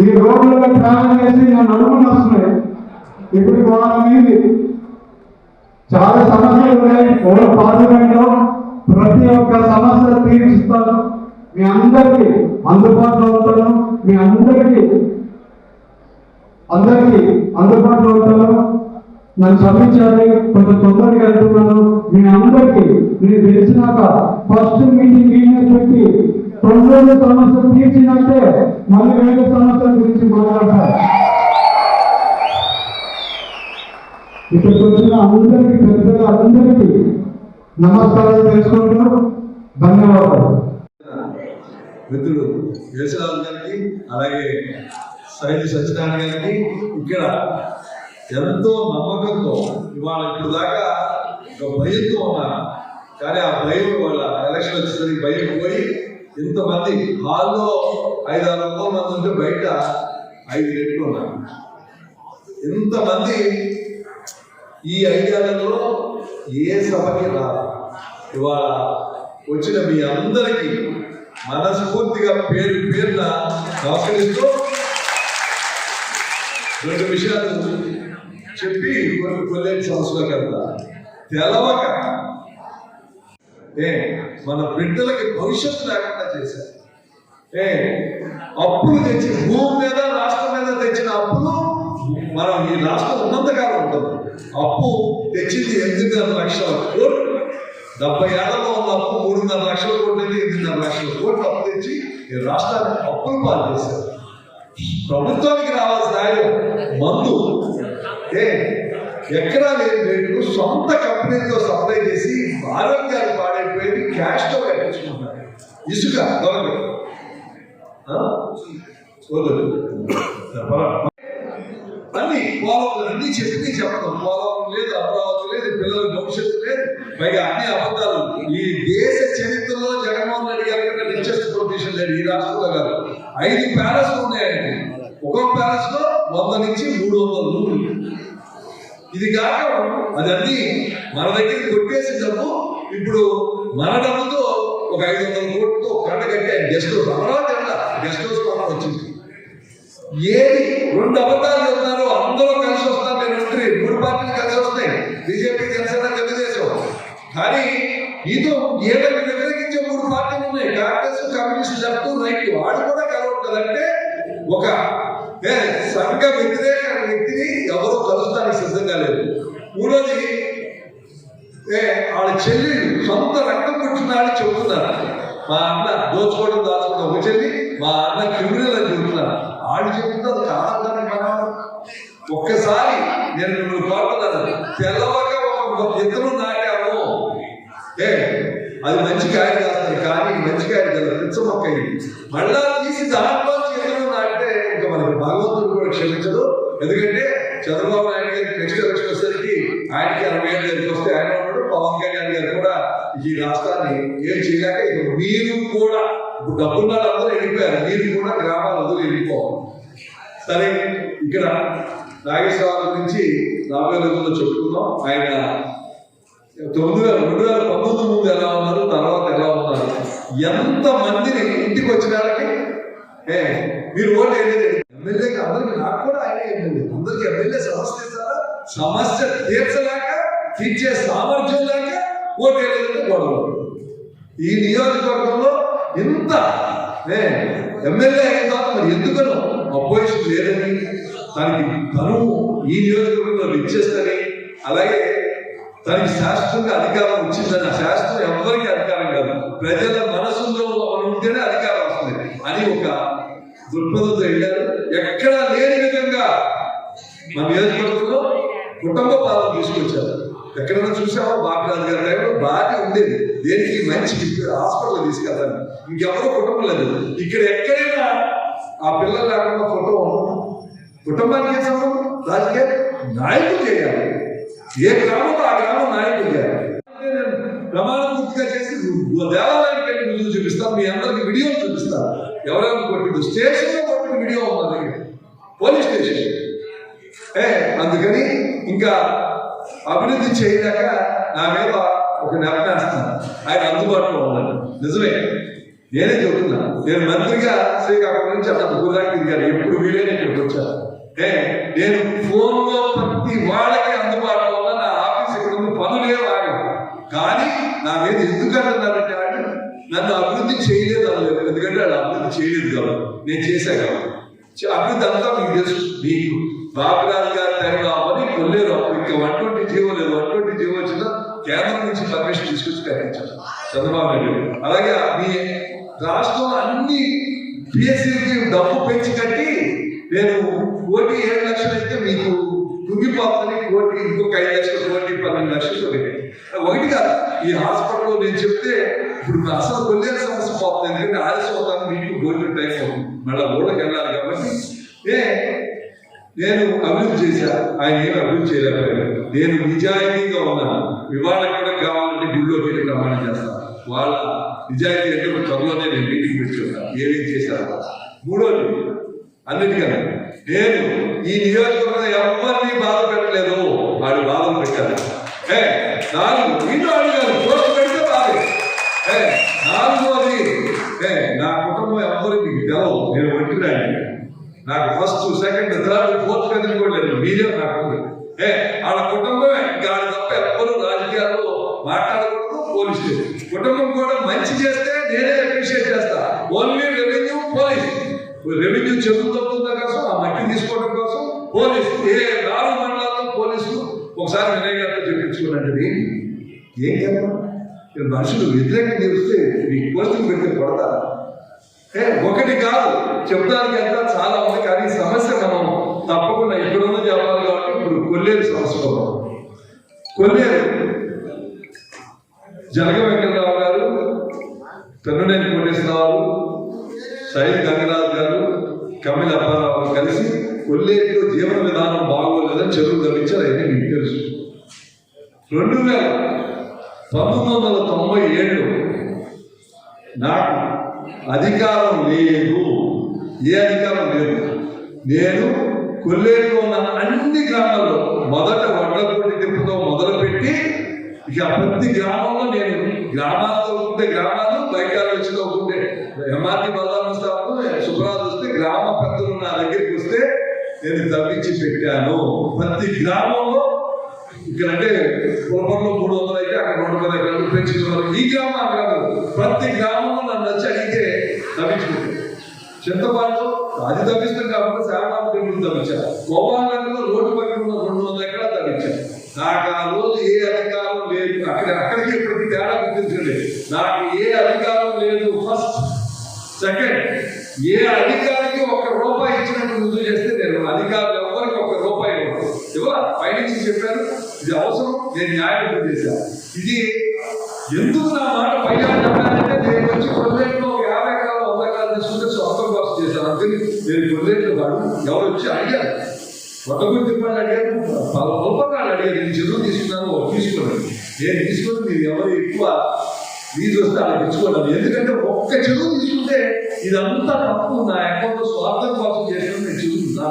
ఈ రోడ్లలో ట్రావెల్ చేసి నేను నడుములు వస్తున్నాయి. ఇప్పుడు వాళ్ళ మీద చాలా సమస్యలు ఉన్నాయి. పార్లమెంట్ లో ప్రతి ఒక్క సమస్య తీర్చిస్తాను, మీ అందరికీ అందుబాటులో ఉంటాను, మీ అందరికీ అందుబాటులో ఉంటాను. నన్ను క్షమించాలి, కొంచెం తొందరగా వెళ్తున్నాను. మీ అందరికీ మీరు తెలిసినాక ఫస్ట్ మీటింగ్ పెట్టి 9 సమస్యలు తీర్చినట్టే మళ్ళీ వేరే సమస్యల గురించి మాట్లాడతారు. ఇక్కడికి వచ్చిన అందరికీ పెద్దగా అందరికీ నమస్కారాలు తెలుసుకుంటూ ధన్యవాదాలు. మిత్రుడు యేసరాజు గారికి, అలాగే సైని సత్యనారాయణ గారికి ఇక్కడ ఎంతో నమ్మకంతో ఇవాళ ఇప్పుడు దాకా ఒక భయంతో ఉన్నారు. కానీ ఆ భయం వాళ్ళ ఎలక్షన్ వచ్చేసరికి భయం పోయి ఇంతమంది హాల్లో 500-600 మంది ఉంటే బయట 5 రెట్లు ఉన్నారు. ఇంతమంది ఈ 5 ఏళ్లలో ఏ సభకి రాదు. ఇవాళ వచ్చిన మీ అందరికీ మనస్ఫూర్తిగా పేరున నమస్కరిస్తూ 2 విషయాలు చెప్పి కొన్ని సంవత్సరాలకు వెళ్తా. తెలవక మన బిడ్డలకి భవిష్యత్తు లేకుండా చేశారు. అప్పులు తెచ్చి భూమి మీద రాష్ట్రం మీద తెచ్చిన అప్పులు మనం ఈ రాష్ట్రం ఉన్నంతకాలం ఉంటుంది. అప్పు తెచ్చింది 8.5 లక్షల కోట్లు. 70 ఏళ్లలో ఉన్న అప్పు 3.5 లక్షల కోట్లు, 8.5 లక్షల కోట్లు అప్పు తెచ్చి ఈ రాష్ట్రాన్ని అప్పులు పాలు చేశారు. ప్రభుత్వానికి రావాల్సిన ఆయన మందు ఎక్కడా లేని రేటు సొంత కంపెనీలతో సప్లై చేసి ఆరోగ్యాలు పాడైపోయి క్యాష్తో కట్టించుకుంటున్నారు. ఇసుక దొరకదు. అన్ని పోలవరం అన్ని చెప్పడం, పోలవరం లేదు, అమరావతి లేదు, పిల్లల భవిష్యత్తు లేదు, పైగా అన్ని అబద్ధాలు. ఈ దేశ చరిత్రలో జగన్మోహన్ రెడ్డి గారి కంటే రిచెస్ట్ పొలిటీషియన్ లేడు ఈ రాష్ట్రంలో కాదు. 5 ప్యాలెస్లు ఉన్నాయండి. ఒక్కొక్క ప్యాలెస్ లో 100 నుంచి 300 రూములు. ఇది కాక అదన్నీ మన దగ్గర కొట్టేసిన డబ్బు ఇప్పుడు మన డబ్బుతో ఒక 500 కోట్లతో కట్ట కట్టే guest house, Amaravati guest house మనం వచ్చింది. ఏది 2 అబద్ధాలు చెప్తున్నారు, అందరూ కలిసి వస్తున్నారు. నేను 3 పార్టీలు కలిసి వస్తాయి, బీజేపీ, జనసేన, తెలుగుదేశం. కానీ ఈతో ఏళ్ళకి వ్యతిరేకించే 3 పార్టీలు ఉన్నాయి, కాంగ్రెస్, కమ్యూనిస్ట్, లెఫ్ట్, రైట్. వాడు కూడా కలవట్లేదంటే ఒక సంఘ వ్యతిరేక వ్యక్తిని ఎవరో కలుస్తానికి సిద్ధంగా లేదు. 3వది వాళ్ళ చెల్లెలు సొంత రక్తం పుట్టినాడని చెబుతున్నారు. మా అన్న దోచుకోవడం దాచుకోవడం ఒక చెల్లి, మా అన్న క్రిమినల్ అని చెబుతున్నారు. వాళ్ళు చెప్తున్నారు కాదని మనం ఒక్కసారి నేను మిమ్మల్ని కోరుతున్నాను, తెల్లవగా ఒక విత్తనం నాటాము, అది మంచి కాయ కాస్తుంది. కానీ మంచి కాయ కదా, పిచ్చ మొక్క మళ్ళా తీసి దాంట్లో విత్తనం నాటితే ఇంకా మనకి భగవంతుడు కూడా క్షమించదు. ఎందుకంటే చంద్రబాబు నాయుడు గారికి నెక్స్ట్ ఎలక్షన్ వచ్చేసరికి ఆయనకి 60 ఏళ్ళ దగ్గరికి వస్తే ఆయన ఉన్నాడు, పవన్ కళ్యాణ్ గారు కూడా ఈ రాష్ట్రాన్ని ఏం చేయలేక ఇక మీరు కూడా ఇప్పుడు డబ్బున్న అందరూ వెళ్ళిపోయారు, మీరు కూడా గ్రామాలు వదిలి వెళ్ళిపోవాలి. సరే, ఇక్కడ నాగేశ్వరరావు గురించి రాబోయే రోజుల్లో చెప్పుకుందాం. ఆయన 2019 ముందు ఎలా ఉన్నారు, తర్వాత ఎలా ఉన్నారు, ఎంత మందిని ఇంటికి వచ్చిన వాళ్ళకి మీరు ఓటు వేయలేదు. ఎమ్మెల్యేకి అందరికి, నాకు కూడా ఆయన ఎమ్మెల్యే, అందరికి ఎమ్మెల్యే సమస్య ఇస్తారా? సమస్య తీర్చలేక, తీర్చే సామర్థ్యం లేక ఓటు వేయలేదంటే గొడవ. ఈ నియోజకవర్గంలో ఇంత ఎమ్మెల్యే అయిన తర్వాత మరి ఎందుకనో అపోజిషన్ లేదని, తను ఈ నియోజకవర్గంలో ఇచ్చేస్తని, అలాగే తనకి శాస్త్రంగా అధికారం వచ్చిందని, ఆ శాస్త్రం ఎవరికి అధికారం కాదు, ప్రజల మనసులో ఉంటేనే అధికారం వస్తుంది అని ఒక దృక్పథంతో వెళ్ళారు. ఎక్కడా లేని విధంగా మన నియోజకవర్గంలో కుటుంబ పాలన తీసుకొచ్చారు. ఎక్కడైనా చూసామో బాబురాజు గారి టైంలో బాగా ఉండేది, దేనికి మంచి హాస్పిటల్ తీసుకెళ్తాను, ఇంకెవరో కుటుంబం లేదు. ఇక్కడ ఎక్కడైనా ఆ పిల్లలు లేకుండా ఫోటో ఉంటుంది. కుటుంబానికి ఏ సంబంధం? రాజకీయ నాయకులు చేయాలి, ఏ గ్రామంలో ఆ గ్రామం నాయకులు చేయాలి. ప్రమాణ పూర్తిగా చేసి దేవాలయానికి వెళ్ళి రుజువు చూపిస్తాను, మీ అందరికి వీడియోలు చూపిస్తాను. ఎవరెవరు కొట్టింది స్టేషన్లో కొట్టిన వీడియో ఉన్నది, పోలీస్ స్టేషన్. అందుకని ఇంకా అభివృద్ధి చేయలేక నా మీద ఒక నెపనేస్తున్నాను. ఆయన అందుబాటులో ఉన్నాడు, నిజమే, నేనే చెబుతున్నా. నేను మంత్రిగా శ్రీకాకుళం నుంచి అట్లా గుజరాత్ తిరిగాను, ఎప్పుడు వీలైనా ఇక్కడికి వచ్చాను. నేను ఫోన్లో ప్రతి వాళ్ళకి అందుబాటులో ఉన్న, నా ఆఫీస్ ఇక్కడ ఉంది, పనులే వాడు. కానీ నా మీద ఎందుకు అంటున్నారంటే ఆయన నన్ను అభివృద్ధి చేయలేదు అనలేదు, ఎందుకంటే వాళ్ళు అభివృద్ధి చేయలేదు కాబట్టి, నేను చేశా కాబట్టి. అభివృద్ధి అంతా మీకు తెలుసు. మీకు బాబురాజు గారి టైంలో అవ్వని కొల్లేరు అప్పుడు ఇంకా 120 జీవో లేదు. 120 జీవో వచ్చినా కేంద్రం నుంచి పర్మిషన్ తీసుకొచ్చి కట్టించారు చంద్రబాబు నాయుడు. అలాగే మీ రాష్ట్రం అన్ని పిఎస్సీకి డబ్బు పెంచి కట్టి నేను 1,7,00,000 అయితే మీకు కుంగిపోతుంది, కోటి ఇంకొక 5 లక్షలు, 1,12 లక్షలు ఒకటి కాదు. ఈ హాస్పిటల్లో నేను చెప్తే ఇప్పుడు అసలు కొల్లేరు సమస్య పోతుంది, ఎందుకంటే ఆలస్యం అవుతాను, మీకు గోల్డెన్ టైం అవుతుంది, మళ్ళీ ఊళ్ళకి వెళ్ళాలి కాబట్టి. నేను అభివృద్ధి చేశా, ఆయన ఏమి అభివృద్ధి చేయలేకపోయాను. నేను నిజాయితీగా ఉన్నాను. ఇవాళ కూడా కావాలంటే గుళ్ళోకి వెళ్ళి ప్రమాణం చేస్తాను. వాళ్ళ నిజాయితీ అంటే త్వరలోనే నేను మీటింగ్ పెట్టుకుంటాను, ఏమేమి చేశారు. మూడోది, అన్నిటికన్నా నేను ఈ నియోజకవర్గం ఎవరిని బాధ పెట్టలేదు, వాడు బాధలు పెట్టారు. 4 ఇంట్లో అడిగారు, పోస్ట్ పెడితే బాధ. 4వది, నా కుటుంబం ఎవరు మీకు తెలవు, నేను ఒంటిరాని. నాకు ఫస్ట్, సెకండ్, థర్డ్, ఫోర్త్ కదిలి కూడా లేదు, మీరే నాకు. వాళ్ళ కుటుంబమే గాడి తప్ప ఎవ్వరూ రాజకీయాల్లో మాట్లాడకూడదు. పోలీస్ స్టేషన్ కుటుంబం కూడా మంచి చేస్తే నేనే అప్రిషియేట్ చేస్తా. Only revenue, police. రెవెన్యూ చెరువు తప్పుతుందా కోసం, ఆ మట్టి తీసుకోవడం కోసం పోలీసు, 4 మండలాల్లో పోలీసులు. ఒకసారి వినయ్ గారితో చెప్పించుకున్నది ఏం కదా, మనుషులు వ్యతిరేకంగా చేస్తే మీకు పోస్టులు పెడితే కొడతారా? ఒకటి కాదు, చెప్తానికి ఎంత చాలా ఉంది. కానీ సమస్య మనం తప్పకుండా ఎక్కడున్నా చెప్పాలి కాబట్టి ఇప్పుడు కొల్లేరు సమస్య కోసం. కొల్లేరు జనగ వెంకటరావు గారు, పెన్నునేని కోటేశ్వరరావు, సైద్ గంగరాజు గారు, కమిల్ అప్పారావు కలిసి కొల్లేరులో జీవన విధానం బాగోలేదని చెరువు తవ్వించారు. అయితే మీకు తెలుసు. 1997 నాకు అధికారం లేదు, ఏ అధికారం లేదు. నేను కొల్లేరులో ఉన్న అన్ని గ్రామాల్లో మొదట వడ్లపూడి తిప్పుతో మొదలుపెట్టి ఇక ప్రతి గ్రామంలో నేను గ్రామాలతో ఉంటే గ్రామాలు, బయట వచ్చిలో ఉంటే ఎంఆర్టీ బల్లాలు వస్తాను, శుభ్రాలు వస్తే గ్రామ పెద్దలు నా దగ్గరికి వస్తే నేను తవ్వించి పెట్టాను. ప్రతి గ్రామంలో ఇక్కడంటే పొలంలో 300 అయితే అక్కడ 210 ఎకరాలు పెంచుకున్నారు. ఈ గ్రామం ఆ గ్రామం ప్రతి గ్రామంలో నన్ను వచ్చి అడిగితే తవ్వించుకుంటాను. చింతపాడులో అది తవ్విస్తాం కాబట్టి శారదాంబ టెంపుల్ తవ్వించారు. గోపాలంలో రోడ్డు పక్కన ఉన్న 200 ఎకరాలు తవ్వించారు. నాకు ఆ రోజు ఏ అధికారం లేదు. అక్కడికి ప్రతి తేడా గుర్తించండి. నాకు ఏ అధికారం లేదు. ఫస్ట్, సెకండ్, ఏ అధికారికి ₹1 ఇచ్చినట్టు రుజువు చేస్తే నేను అధికారులు ఎవరికి ₹1 ఇవ్వాలి. పైనుంచి చెప్పాను, ఇది అవసరం, నేను న్యాయం చేశాను. ఇది ఎందుకు నా మాట పైగా చెప్పానంటే, నేను వచ్చి కొల్లేరులో 50 ఎకరాలు 100 ఎకరాలు తీసుకుంటే సొంతం కోసం చేశాను. అందుకని నేను కొల్లేరులో కాదు, ఎవరు వచ్చి అడిగారు, కొత్తగూరు తిప్పాలి అడిగారు, పొలపకాలు అడిగారు, నేను చెరువు తీసుకున్నాను, తీసుకున్నాను. నేను తీసుకుని మీరు ఎవరు ఎక్కువ లీజు వస్తే అలా తెచ్చుకోవాలి. ఎందుకంటే ఒక్క చెరువు తీసుకుంటే ఇదంతా తప్పు, నా అకౌంట్లో స్వార్థం కోసం చేసిన నేను చెరువున్నా.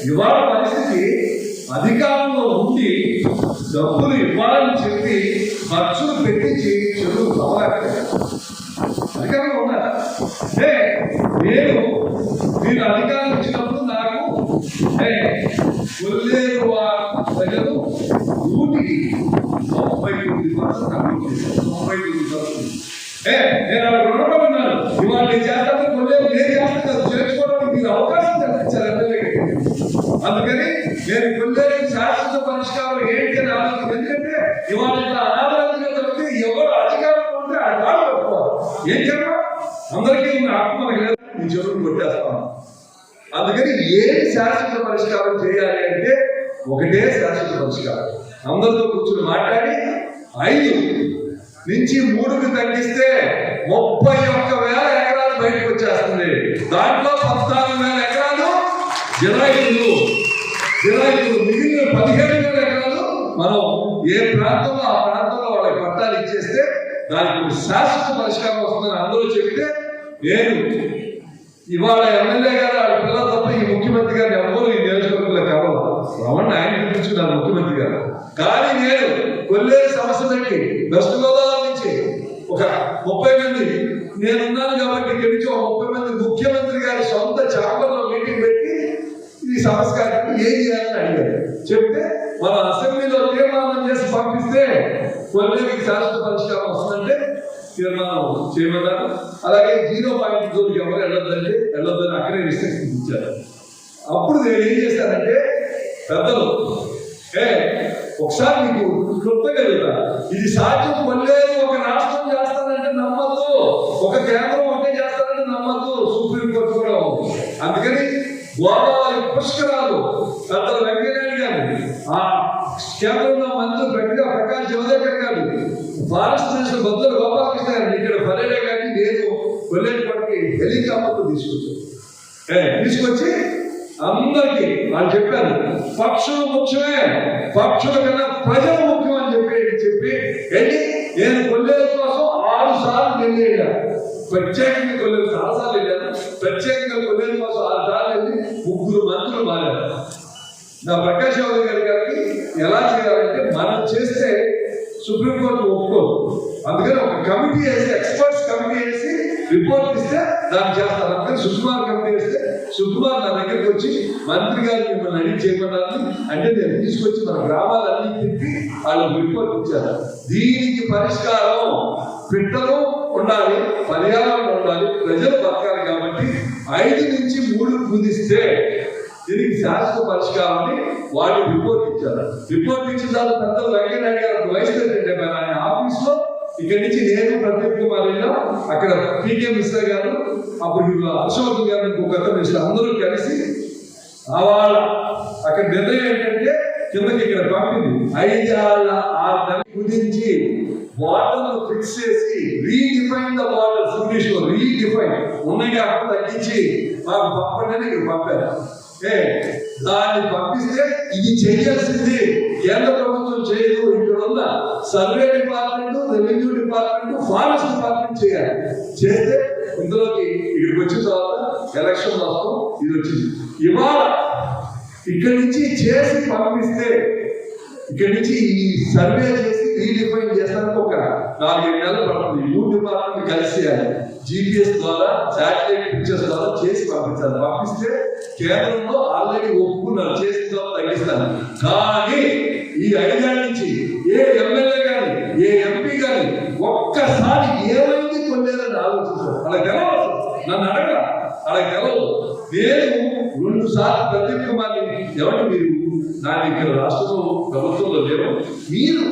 ఇవాళ పరిస్థితి అధికారంలో ఉండి డబ్బులు ఇవ్వాలని చెప్పి ఖర్చులు పెట్టించి చెరువు అధికారంలో ఉన్నారు. నేను మీరు అధికారం ఇచ్చినప్పుడు నాకు కొల్లేరు ప్రజలు 99% నేను అలా రుణపడి ఉన్నాను. ఇవాళ నేను చేస్తాను, కొల్లేరు నేను చేస్తాను, చేర్చుకోవడానికి మీరు అవకాశం కల్పించారు. అందుకని నేను కొల్లేరు శాశ్వత పరిష్కారం ఏంటి అని ఆలోచన. ఎందుకంటే ఇవాళ ఇట్లా అనాథంగా దొరికితే ఎవరు అధికారంలో ఉంటే ఆ వాళ్ళు పెట్టుకోవాలి. ఏం చెప్పా అందరికీ ఉన్న హక్కు మనకి లేదు, మీ చెరువులు కొట్టేస్తాం. అందుకని ఏది శాశ్వత పరిష్కారం చేయాలి అంటే ఒకటే శాశ్వత పరిష్కారం. అందరితో కూర్చుని మాట్లాడి 5 నుంచి 3కి తగ్గిస్తే 31,000 ఎకరాలు బయటకు వచ్చేస్తుంది. దాంట్లో 14,000 ఎకరాలు జిరాయితీలు, మిగిలిన 17,000 ఎకరాలు మనం ఏ ప్రాంతంలో ఆ ప్రాంతంలో వాళ్ళకి పట్టాలు ఇచ్చేస్తే దానికి శాశ్వత పరిష్కారం వస్తుందని అందరూ చెప్తే, నేను ఇవాళ ఎమ్మెల్యే గారు వాళ్ళ పిల్లలు తప్ప ఈ ముఖ్యమంత్రి గారిని ఎవరు ఈ నియోజకవర్గంలో కలవరు. రమణ ఆయన పిలిపించున్నారు ముఖ్యమంత్రి గారు. కానీ నేను కొల్లేరు సమస్య పెట్టి వెస్ట్ గోదావరి నుంచి ఒక 30 మంది నేనున్నాను కాబట్టి ఇక్కడి నుంచి ఒక 30 మంది ముఖ్యమంత్రి గారి సొంత ఛాంబర్లో మీటింగ్ పెట్టి ఈ సమస్య ఏం చేయాలని అడిగారు. చెప్తే మన అసెంబ్లీలో తీర్మానం చేసి పంపిస్తే కొల్లేరుకి శాశ్వత పరిష్కారం వస్తుందంటే తీర్మానం చేయమన్నారు. అలాగే 0 పాయింట్ జోన్కి ఎవరు వెళ్ళొద్దని అక్కడే రిస్ట్రిక్షన్ ఇచ్చారు. అప్పుడు నేను ఏం చేశానంటే పెద్దలు ఒకసారి మీకు కృతజ్ఞత, ఇది సాధ్యం కొల్లేరు ఒక రాష్ట్రం చేస్తానంటే నమ్మద్దు, ఒక కేంద్రం ఒకటే చేస్తానంటే నమ్మద్దు, సుప్రీంకోర్టు కూడా ఉంది. అందుకని గోదావరి పుష్కరాలు పెద్దలు వెంకయ్యనాయుడు గారు, ఆ కేంద్రంలో మంత్రి ప్రకాష్ జవదేకర్ గారు, ఫారెస్ట్ మినిస్టర్ బొద్దల గోపాలకృష్ణ గారు ఇక్కడ పర్యటన కానీ నేను కొల్లేరు పడికి హెలికాప్టర్ తీసుకొచ్చి అందరికీ వాళ్ళు చెప్పారు, పక్షులు ముఖ్యమే, పక్షుల కన్నా ప్రజలు ముఖ్యం అని చెప్పి వెళ్ళి నేను కొల్లేరు కోసం 6 సార్లు ఢిల్లీ వెళ్ళాను. ప్రత్యేకంగా కొల్లేరు చాలాసార్లు వెళ్ళాను. ప్రత్యేకంగా కొల్లేరు కోసం 6 సార్లు వెళ్ళి 3 మంత్రులు మారారు. నా ప్రకాష్ జవదేకర్ గారికి ఎలా చేయాలంటే మనం చేస్తే సుప్రీంకోర్టు ఒప్పుకోదు. అందుకని ఒక కమిటీ వేసి, ఎక్స్పర్ట్స్ కమిటీ వేసి రిపోర్ట్ ఇస్తే దాన్ని చేస్తారు. అందుకని సుకుమార్ కమిటీ వేస్తే సుకుమార్ నా దగ్గరికి వచ్చి మంత్రి గారు మిమ్మల్ని అడిగి చేయమన్నారు అంటే నేను తీసుకొచ్చి మన గ్రామాలన్నీ తిప్పి వాళ్ళకి రిపోర్ట్ ఇచ్చారు. దీనికి పరిష్కారం పిట్టలు ఉండాలి, పర్యావరణం ఉండాలి, ప్రజలు బతకాలి. కాబట్టి 5 నుంచి 3 కుదిస్తే దీనికి శాశ్వత పరిష్కారం అని వాళ్ళు రిపోర్ట్ ఇచ్చారు. రిపోర్ట్ ఇచ్చిన తర్వాత పెద్దలు వెంకయ్యనాయుడు గారు వైస్ ప్రెసిడెంట్ ఆయన ఆఫీస్ లో ఇక్కడి నుంచి నేను ప్రదీప్ కుమార్ వెళ్ళాం. అక్కడ పీకే మిశ్రా గారు, అప్పుడు హర్షవర్ధన్ గారు, ఇంకొక మిశ్రా అందరూ కలిసి వాళ్ళ అక్కడ నిర్ణయం ఏంటంటే కిందకి ఇక్కడ పంపింది 5-6 నెలలు కుదించి బార్డర్లు ఫిక్స్ చేసి రీడిఫైన్ ద బార్డర్స్, ఇంగ్లీష్ లో రీడిఫైన్ ఉన్నాయి అక్కడ తగ్గించి మాకు పంపండి ఇక్కడ పంపారు. దాన్ని పంపిస్తే ఇది చేయాల్సింది కేంద్ర ప్రభుత్వం చేయదు. ఇక్కడ ఉన్న survey department, revenue department, forest department చేయాలి. చేస్తే ఇందులోకి ఇక్కడికి వచ్చిన తర్వాత ఎలక్షన్ వస్తాం ఇది వచ్చింది. ఇవాళ ఇక్కడి నుంచి చేసి పంపిస్తే ఇక్కడి నుంచి ఈ సర్వే చేసి రీడిఫైన్ చేస్తానికి ఒక 4-7 నెలలు పడుతుంది. 3 డిపార్ట్మెంట్ కలిసి GPS ద్వారా, శాటిలైట్ పిక్చర్స్ ద్వారా చేసి పంపించాలి. పంపిస్తే కేంద్రంలో ఆల్రెడీ ఒప్పుకున్నారు, చేసిన తర్వాత తగ్గిస్తాను. కానీ ఈ 5 ఏళ్ల నుంచి ఏ ఎమ్మెల్యే కానీ ఏ ఎంపీ కానీ ఒక్కసారి ఏమైంది కొల్లేరని ఆలోచించారు. అలా గెలవచ్చు, నన్ను అడగరా, అలా గెలవు. నేను 2 సార్లు ప్రదీప్ కుమార్ని ఎవరు మీరు నా దగ్గర రాష్ట్రంలో ప్రభుత్వంలో లేవు, మీరు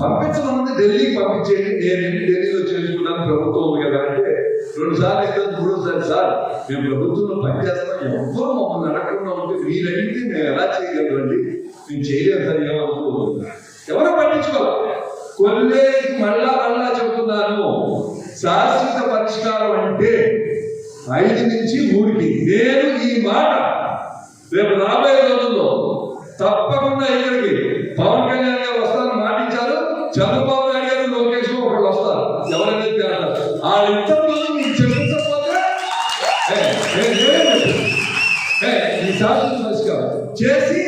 పంపించమని ఢిల్లీకి పంపించేయండి, నేను ఢిల్లీలో చేసుకున్నాను ప్రభుత్వం ఉంది కదా అంటే 2 సార్లు అయితే 3సారి సార్ మేము ప్రభుత్వంలో పనిచేస్తాం, ఎవరు మమ్మల్ని అడగకుండా ఉంటే మీరు అడిగితే మేము ఎలా చేయగలమండి, మేము చేయలేము సార్, ఏమనుకోదు. ఎవరు పట్టించుకోవాలి. కొల్లేరుకి మళ్ళా చెబుతున్నాను, శాశ్వత పరిష్కారం అంటే 5 నుంచి 3కి. నేను ఈ మాట రేపు రాబోయే రోజుల్లో తప్పకుండా ఇక్కడికి పవన్ కళ్యాణ్ గారు వస్తారని మాటించారు. చంద్రబాబు నాయుడు గారు, లోకేష్ ఒకళ్ళు వస్తారు. ఎవరైతే ఆ ఇద్దరు మీకు చెప్పించకపోతే ఈ శాశ్వత పరిష్కారం చేసి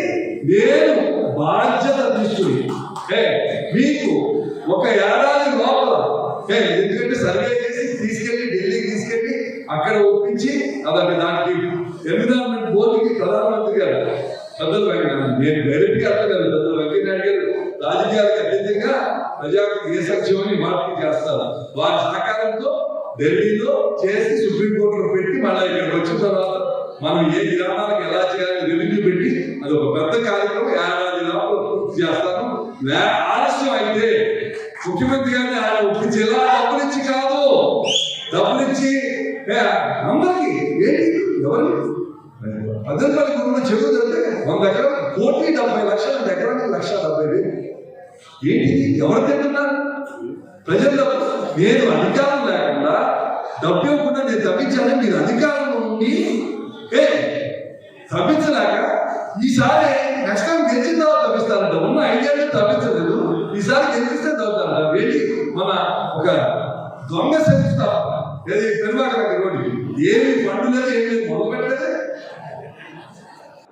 నేను బాధ్యత తీసుకుని మీకు 1 ఏడాది లోపల, ఎందుకంటే సర్వే చేసి తీసుకెళ్లి ఢిల్లీకి తీసుకెళ్లి అక్కడ ఒప్పించి అదే దానికి ఎన్విరాన్మెంట్ బోర్డుకి ప్రధానమంత్రి గారు పెద్దలు వెంకయ్యనాయుడు, నేను డైరెక్ట్ గా అర్థం కాదు, పెద్దలు వెంకయ్యనాయుడు గారు రాజకీయాలకు అతీతంగా ప్రజలకు ఏ సంక్షేమాన్ని మార్పులు చేస్తారు. వారి సహకారంతో ఢిల్లీలో చేసి సుప్రీంకోర్టులో పెట్టి మళ్ళీ ఇక్కడికి వచ్చిన తర్వాత మనం ఏ గ్రామాలకు ఎలా చేయాలని రెవెన్యూ పెట్టి అది ఒక పెద్ద కార్యక్రమం, ఏడాది లోపల పూర్తి చేస్తాను. ఆలస్యం అయితే ముఖ్యమంత్రి గారిని ఆయన ఒప్పించేలా డబ్బులిచ్చి కాదు, డబ్బులిచ్చి అందరికి ఏంటి ఎవరు 10 రూపాయలకి ఉన్న చెరువుదంటే 100 ఎకరాలు 1,70,00,000 ఎకరానికి 1,70,000. ఏంటిది? ఎవరు తింటున్నారు? ప్రజల్లో నేను అధికారం లేకుండా డబ్బు ఇవ్వకుండా నేను తప్పించాలని మీరు అధికారం ఉండి తప్పించలేక ఈసారి నెక్స్ట్ టైం గెలిచిన తర్వాత తప్పిస్తారంట. ఉన్న 5 ఏళ్ళు తప్పించలేదు, ఈసారి గెలిపిస్తే తప్పుతారంట. ఏంటి మన ఒక దొంగ శిక్షిస్తా ఏది పెరుమాక రోడ్డు ఏమి పండు లేదు, ఏమి మొదలు పెట్టలేదు.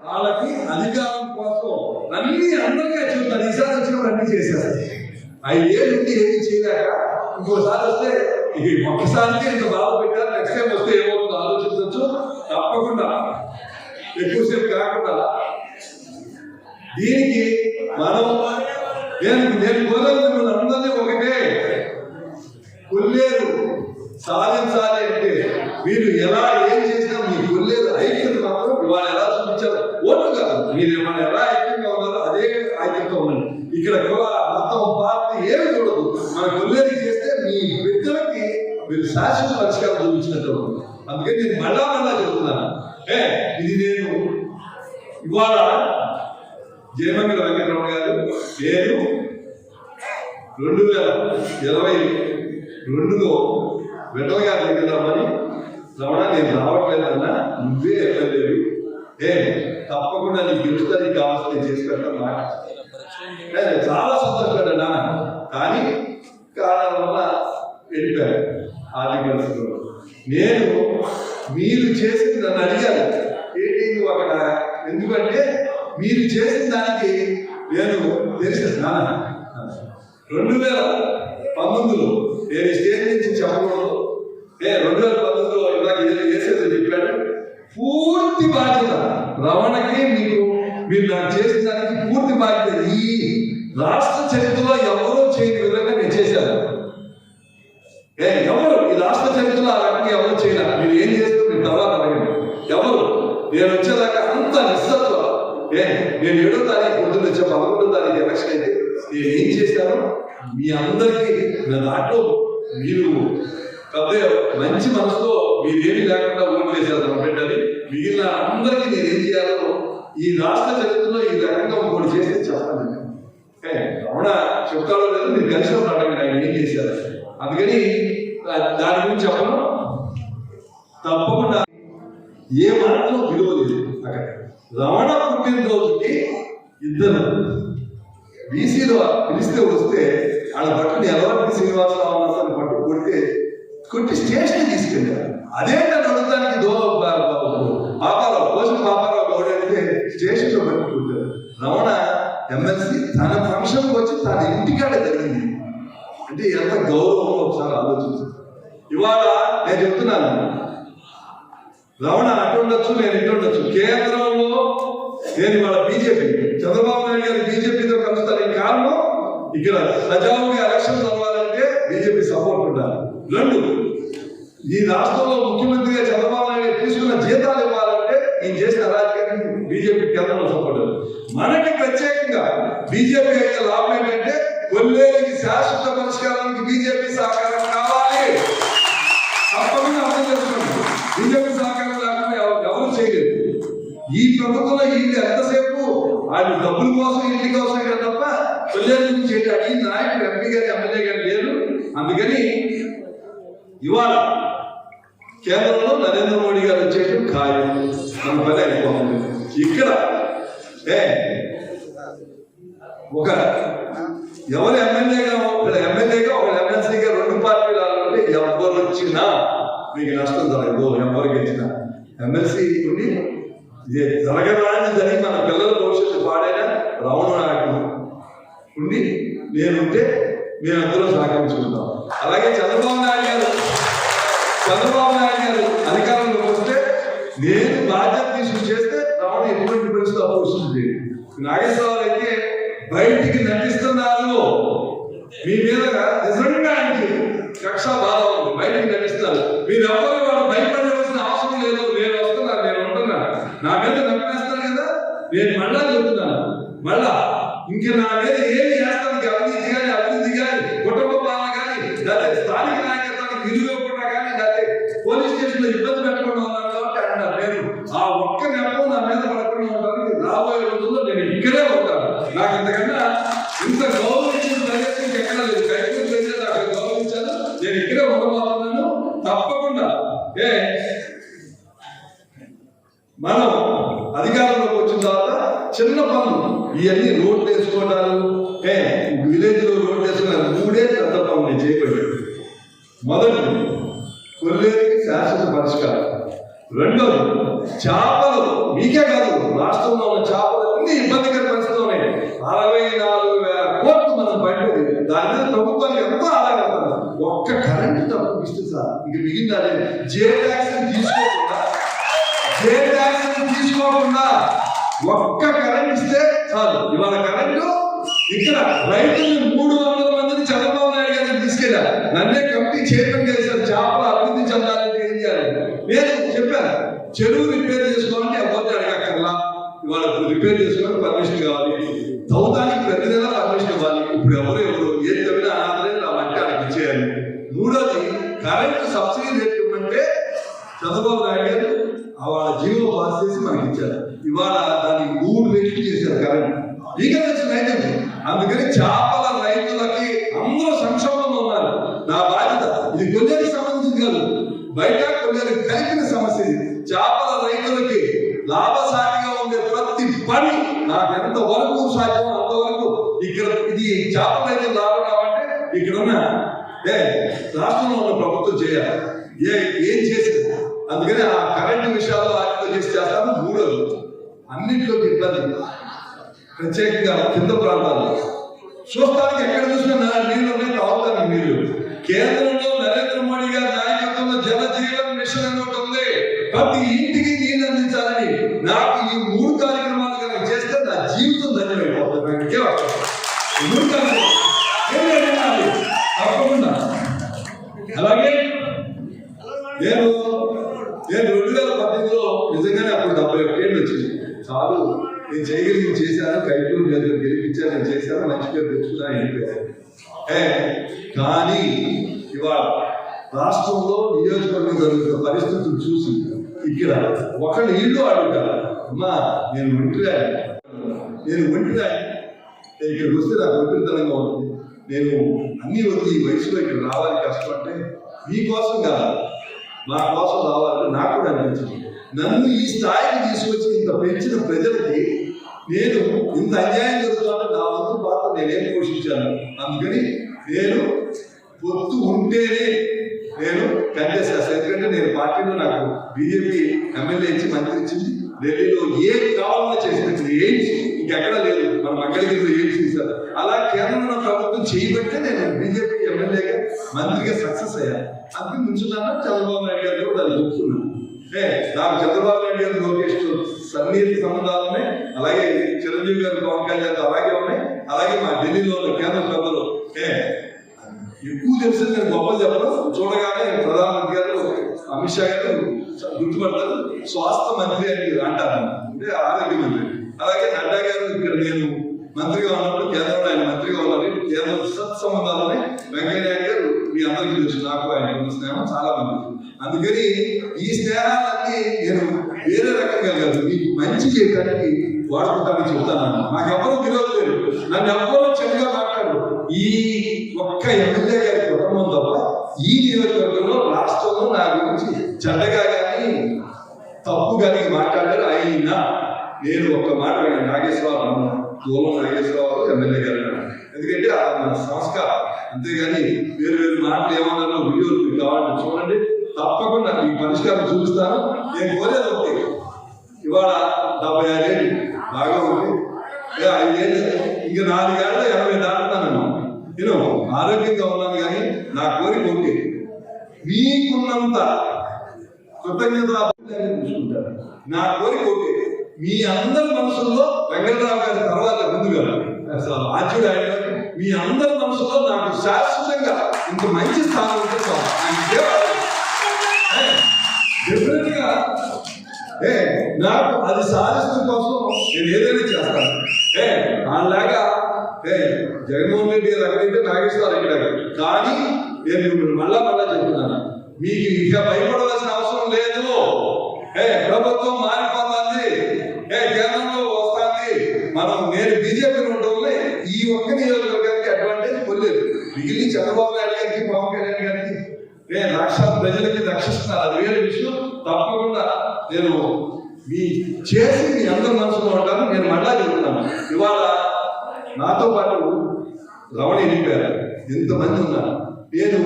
వాళ్ళకి అధికారం కోసం అన్ని అందరికీ చూస్తారు. ఈసారి వచ్చినప్పుడు అన్ని చేశారు. 5 ఏళ్ళు ఉండి ఏమి చేయలేక ఇంకోసారి వస్తే ఒక్కసారికి ఇంత బాధ పెట్టారు. నెక్స్ట్ టైం వస్తే ఏమవుతుందో ఆలోచించవచ్చు. తప్పకుండా ఎక్కువసేపు కాకుండా దీనికి మనం నేను కోరేది అందరినీ ఒకటే, కొల్లేరు సాధించాలి అంటే మీరు ఎలా ఏం చేసినా మీ కొల్లేరు ఐక్యత మాత్రం ఇవాళ ఎలా చూపించారు ఓట్లు కాదు, మీరు ఏమైనా ఎలా ఐక్యంగా ఉన్నారో అదే ఐక్యంగా ఉండండి. ఇక్కడ మొత్తం పార్టీ ఏమి చూడదు. మన కొల్లేరు చేస్తే మీ బిడ్డలకి మీరు శాశ్వత పరిష్కారం చూపించినట్టు. అందుకని నేను మళ్ళా చెబుతున్నాను, ఇది నేను ఇవాళ జయమంగళ వెంకటరమణ గారు నేను 2022లో వెంటల గారి దగ్గర రమ్మని, రమణ నేను రావట్లేదన్నా నువ్వే ఎక్కలేదు, తప్పకుండా నీకు గెలుస్తా, నీకు కావాల్సి నేను చేసి పెడతాను మాట. చాలా సంతోషపడ్డా. కానీ కారణం వల్ల వెళ్ళిపోయాను ఆర్థిక పరిస్థితుల్లో. నేను మీరు చేసింది నన్ను అడిగారు ఏంటి నువ్వు అక్కడ, ఎందుకంటే మీరు చేసిన దానికి నేను తెలిసిన 2019లో నేను స్టేజ్ నుంచి చెప్పకూడదు, 2019లో ఇలాగ చేసేది చెప్పాడు. పూర్తి బాధ్యత రమణకి, మీరు నాకు చేసిన దానికి పూర్తి బాధ్యత. ఈ రాష్ట్ర చరిత్రలో ఎవరూ చేయని విధంగా నేను చేశాను. ఎవరు ఈ రాష్ట్ర చరిత్రలో ఆ రకంగా ఎవరు చేయలేదు. మీరు ఏం చేస్తారు మీరు తర్వాత అడగండి. ఎవరు నేను వచ్చేదాకా అంత నిస్సత్వ. నేను 7వ తారీఖు పొద్దున్న వచ్చే 11వ తారీఖు ఎలక్షన్ అయితే నేను ఏం చేశాను మీ అందరికీ నా దాంట్లో మీరు పెద్ద మంచి మనసుతో మీరేమి లేకుండా ఓట్లు వేశారు పెట్టాలి. మిగిలిన అందరికీ నేను ఏం చేయాలో ఈ రాష్ట్ర చరిత్రలో ఈ రకంగా ఇంకోటి చేస్తే చెప్పాలి. రమణ చెప్తాడో లేదో మీరు కలిసి అడగండి ఆయన ఏం చేశారు. అందుకని దాని గురించి చెప్పను. తప్పకుండా ఏ మాత్రం విలువ లేదు అక్కడ. రమణ పుట్టినరోజుకి ఇద్దరు బీసీలో పిలిస్తే వస్తే వాళ్ళ పట్టుని ఎలవర్తి శ్రీనివాసరావు అతను పట్టు కొట్టి స్టేషన్ తీసుకెళ్ళారు. అదేంటని అడగడానికి పాపారావు పోసిన పాపారావు గౌడైతే స్టేషన్లో పట్టుకుంటారు. రమణ ఎమ్మెల్సీ తన ఫంక్షన్కి వచ్చి తన ఇంటికాడే జరిగింది అంటే ఎంత గౌరవం ఒకసారి ఆలోచించు. ఇవాళ నేను చెప్తున్నాను, రమణ అటు ఉండొచ్చు, నేను ఇటు ఉండొచ్చు. కేంద్రంలో నేను ఇవాళ బీజేపీ చంద్రబాబు నాయుడు గారు బీజేపీతో కలుస్తాను. కారణం ఇక్కడ సజావుగా ఎలక్షన్ అవ్వాలంటే బీజేపీ సపోర్ట్ ఉండాలి. 2 ఈ రాష్ట్రంలో ముఖ్యమంత్రిగా చంద్రబాబు నాయుడు తీసుకున్న జీతాలు ఇవ్వాలంటే ఈయన చేసిన రాజకీయానికి బీజేపీ కేంద్రంలో సపోర్ట్. మనకి ప్రత్యేకంగా బీజేపీ అయితే లాభం ఏంటంటే కొల్లేరుకి శాశ్వత పరిష్కారానికి బీజేపీ సహకారం కావాలి. తప్పకుండా అర్థం చేసుకోండి. బీజేపీ సహకారం లేకుండా ఎవరు చేయలేదు. ఈ ప్రభుత్వంలో వీళ్ళు ఎంతసేపు వాళ్ళు డబ్బుల కోసం ఇంటి కోసం తప్ప కొల్లేరు నుంచి చేయడానికి ఈ నాయకుడు ఎంపీ గారు ఎమ్మెల్యే గారు లేరు. అందుకని ఇవాళ కేంద్రంలో నరేంద్ర మోడీ గారు వచ్చేటం ఖాయం. మన పని అయిపోతుంది. ఇక్కడ ఒక ఎవరు ఎమ్మెల్యేగా ఒక ఎమ్మెల్సీగా 2 పార్టీలు ఆడాలంటే ఎవరు వచ్చినా మీకు నష్టం జరగదు. ఎవరు గెలిచినా ఎమ్మెల్సీ ఉండి జరగరాని జరిగి మన పిల్లల భవిష్యత్తు పాడైన రమణ నాయకుడు ఉండి నేనుంటే మేమందరూ సహకరించుకుంటాం. అలాగే చంద్రబాబు నాయుడు గారు అధికారంలోకి వస్తే నేను బాధ్యత తీసుకుని చేస్తే రమణ ఎటువంటి పరిస్థితి అపోజిస్తుంది. నాగేశ్వరరావు అయితే బయటికి నటిస్తున్నారు. మీ మీద నిజంగా ఆయనకి కక్ష బాధ ఉంది. బయటికి నటిస్తున్నారు. మీరు ఎవరు వాళ్ళు భయపడవలసిన అవసరం లేదు. నేను వస్తున్నాను, నేను ఉంటున్నాను. నా మీద నమ్మేస్తారు కదా. నేను మళ్ళా చెప్తున్నాను, మళ్ళా ఇంక నా మీద ఏమి చేస్తానికి అభివృద్ధి కానీ కుటుంబ పాలన కానీ లేదా స్థానిక నాయకత్వానికి విలువ ఇవ్వకుండా కానీ లేదా పోలీస్ స్టేషన్ లో ఇబ్బంది పెట్టకుండా ఉన్నాను కాబట్టి అంటారు. నేను ఆ ఒక్క నెపం నా మీద పడకుండా ఉండడానికి రాబోయే రోజుల్లో నేను ఇక్కడే ఉంటాను. నాకు ఇంతకన్నా ఇంత గౌరవించిన ప్రదేశం ఎక్కడా లేదు. కైకూరు అయితే నాకు గౌరవించాను. నేను ఇక్కడే ఉండబోతున్నాను తప్పకుండా. మనం అధికారంలోకి వచ్చిన తర్వాత చిన్న పనులు ఇవన్నీ రోడ్లు వేసుకోవడాలు, విలేజ్ లో రోడ్లు వేసుకోవడాలు 3 పెద్ద పనులు నేను చేయబడ్డాడు. మొదటి కొల్లేరుకి శాశ్వత పరిష్కారం. రెండోది చేపలు, మీకే కాదు రాష్ట్రంలో ఉన్న చేపలు అన్ని ఇబ్బందికర పరిస్థితులు ఉన్నాయి. 64,000 కోట్లు మనం పడింది. దాని మీద ప్రభుత్వానికి ఎంతో ఆదాయం. ఒక్క కరెంటు తప్పు ఇస్తే సార్ ఇక మిగిలిన జే ట్యాక్స్ తీసుకోకుండా ఒక్క కరెంట్ ఇస్తే చాలు. ఇవాళ కరెంటు ఇక్కడ రైతులు 300 మందిని చంద్రబాబు నాయుడు గారిని తీసుకెళ్ళారు. నన్నే కమిటీ చైర్మన్ చేశారు. చేపల అభివృద్ధి చెందాలంటే ఏం చేయాలి? నేను చెప్పాను, చెరువు రిపేర్ చేసుకోవాలంటే ఎవరిని అడగక్కర్లా. ఇవాళ రిపేర్ చేసుకోవడానికి పర్మిషన్ కావాలి, తవ్వడానికి ప్రతి నెల పర్మిషన్ ఇవ్వాలి. ఇప్పుడు ఎవరు ఏం తవ్వినా అనాథలే నా మట్టి ఆయనకి ఇచ్చేయాలి. మూడోది కరెంటు సబ్సిడీ రేట్ ఇవ్వమంటే చంద్రబాబు నాయుడు గారు వాళ్ళ జీవో పాస్ చేసి మనకి ఇచ్చారు. ఇవాళ దాన్ని 3 రెట్లు చేశారు కరెంట్. ఇక రైతు అందుకని చేపల రైతులకి అందరూ సంక్షోభంలో ఉన్నారు. నా బాధ్యత ఇది కొల్లేరుకి సంబంధించింది కాదు, బయట కొల్లేరుకి కలిపిన సమస్య ఇది. చేపల రైతులకి లాభసాటిగా ఉండే ప్రతి పని నాకు ఎంత వరకు సాధ్యమో అంతవరకు ఇక్కడ ఇది చేపల రైతులు లాభం కావాలంటే ఇక్కడ ఉన్న రాష్ట్రంలో ఉన్న ప్రభుత్వం చేయాలి. ఏం చేసింది? అందుకని ఆ కరెంటు విషయాల్లో వాటితో చేస్తాను. మూడోది అన్నింటిలోకి ఇబ్బంది, ప్రత్యేకంగా కింద ప్రాంతాల్లో చూస్తానికి ఎక్కడ చూసినా నీళ్ళు ఉన్నాయి, తాగుతానికి నీళ్లు. కేంద్రంలో నరేంద్ర మోడీ గారి నాయకత్వంలో జల జీవన్ మిషన్ అని ఒకటి ఉంది. ప్రతి ఇంటికి నీళ్ళు అందించాలని నాకు ఈ 3 కార్యక్రమాలు కనుక చేస్తే నా జీవితం ధన్యమైపోతుంది. 3 కార్యక్రమాలు తప్పకుండా. అలాగే నేను 2018లో నిజంగానే అప్పుడు 71 ఏళ్ళు వచ్చింది. చాలు నేను చేయగలిగి చేశాను, కైకూరు గెలిపించాను, నేను చేశాను, మంచి పేరు తెచ్చుకున్నాను, వెళ్ళిపోయాను. కానీ ఇవాళ రాష్ట్రంలో నియోజకవర్గం జరుగుతున్న పరిస్థితులు చూసి ఇక్కడ ఒకళ్ళు ఇల్లు అడుగుతారు, అమ్మా నేను ఒంటిరాయి ఇక్కడికి వస్తే నాకు ఒంటితనంగా ఉంటుంది, నేను అన్ని వద్దు ఈ వయసులో ఇక్కడ రావాలి కష్టం అంటే మీకోసం కాదు మా కోసం రావాలంటే నాకు కూడా అనిపించింది. నన్ను ఈ స్థాయికి తీసుకొచ్చి ఇంత పెంచిన ప్రజలకి నేను ఇంత అన్యాయం జరుగుతుంటే నా వంతు పాత్ర నేనేం పోషించాను. అందుకని నేను పొత్తు ఉంటేనే నేను కంటెస్ట్. ఎందుకంటే నేను పార్టీలో నాకు బీజేపీ ఎమ్మెల్యే ఇచ్చి మంత్రి ఇచ్చింది. ఢిల్లీలో ఏం కావాలన్నా చేసినట్టు ఎయిమ్స్ ఇంకెక్కడా లేదు. మన మంగళగిరిలో ఎయిమ్స్ ఇస్తారు. అలా కేంద్రంలో ప్రభుత్వం చేయబట్టే నేను బీజేపీ ఎమ్మెల్యేగా మంత్రిగా సక్సెస్ అయ్యాను. అందుకే ముంచున్నాను. చంద్రబాబు నాయుడు గారు కూడా దాన్ని ఒప్పుకున్నాను. నాకు చంద్రబాబు నాయుడు గారు లోకేష్ సన్నిహిత సంబంధాలు ఉన్నాయి. అలాగే చిరంజీవి గారు పవన్ కళ్యాణ్ అలాగే ఉన్నాయి. అలాగే మా ఢిల్లీలో ఉన్న కేంద్ర సభలో ఎక్కువ తెలిసి నేను గొప్ప చెప్పను. చూడగానే ప్రధానమంత్రి గారు అమిత్ షా గారు గుర్తుపడతారు. స్వాస్థ్య మంత్రి అని అంటారు, అంటే ఆరోగ్య మంత్రి. అలాగే నడ్డా గారు ఇక్కడ నేను మంత్రిగా ఉన్నప్పుడు కేంద్రంలో ఆయన మంత్రిగా ఉన్నారు. కేంద్ర సత్సంబంధాలని వెంకయ్యనాయుడు గారు మీ అందరికీ తెలుసు. నాకు ఆయన స్నేహం చాలా మంది. అందుకని ఈ స్నేహాలన్నీ నేను వేరే రకంగా కాదు, మీకు మంచి చేయడానికి వాడుకుంటానని చెప్తాను. నాకు ఎవరు విరోధం లేదు, నన్ను ఎవరో చెడుగా మాట్లాడు. ఈ ఒక్క ఎమ్మెల్యే గారి కుటుంబం తప్ప ఈ నియోజకవర్గంలో రాష్ట్రంలో నా గురించి చెడ్డగా కానీ తప్పు కానీ మాట్లాడారు. అయినా నేను ఒక్క మాట నాగేశ్వరరావు దూరం నాగేశ్వరరావు ఎమ్మెల్యే గారు, ఎందుకంటే అది మన సంస్కారం. అంతేగాని వేరు వేరు మాటలు ఏమన్నా వీడియోలు కావాలంటే చూడండి, తప్పకుండా ఈ పరిష్కారం చూపిస్తాను. నేను కోరేది ఒకటి, ఇవాళ 76 ఏళ్ళు బాగా ఉంది, 5 ఏళ్ళు ఇంకా 4 ఏళ్ళు 80 దాటుతానన్నా. నేను ఆరోగ్యంగా ఉన్నాను. కానీ నా కోరిక ఒకటి, మీకున్నంత కృతజ్ఞత చూసుకుంటారు. నా కోరిక ఒకటి, మీ అందరి మనసుల్లో వెంకటరావు గారి తర్వాత ముందుగా ఆద్యుడు ఆయన మీ అందరి మనసులో నాకు శాశ్వతంగా ఇంత మంచి స్థానం ఉంటే డెఫినెట్ గా నాకు అది సాధించడం కోసం నేను ఏదైనా చేస్తాను. అలాగా జగన్మోహన్ రెడ్డి గారు అక్కడైతే నాగేశ్వర ఇక్కడ, కానీ నేను మళ్ళా చెప్తున్నాను, మీకు ఇక భయపడవలసిన అవసరం లేదు. ప్రభుత్వం మారిపోతుంది, కేంద్రంలో వస్తుంది. నేను బీజేపీలో ఉండడం వల్ల ఈ ఒక్క నియోజకవర్గానికి అడ్వాంటేజ్ పొందలేదు. మిగిలిన చంద్రబాబు నాయుడు గారికి, పవన్ కళ్యాణ్ గారికి ప్రజలకి రక్షిస్తున్నారు, అది వేరే విషయం. తప్పకుండా నేను మీ అందరి మనసులో ఉంటాను. నేను మళ్ళా చెప్తున్నాను, ఇవాళ నాతో పాటు రమణ వెళ్ళిపోయారు, ఎంతమంది ఉన్నారు. నేను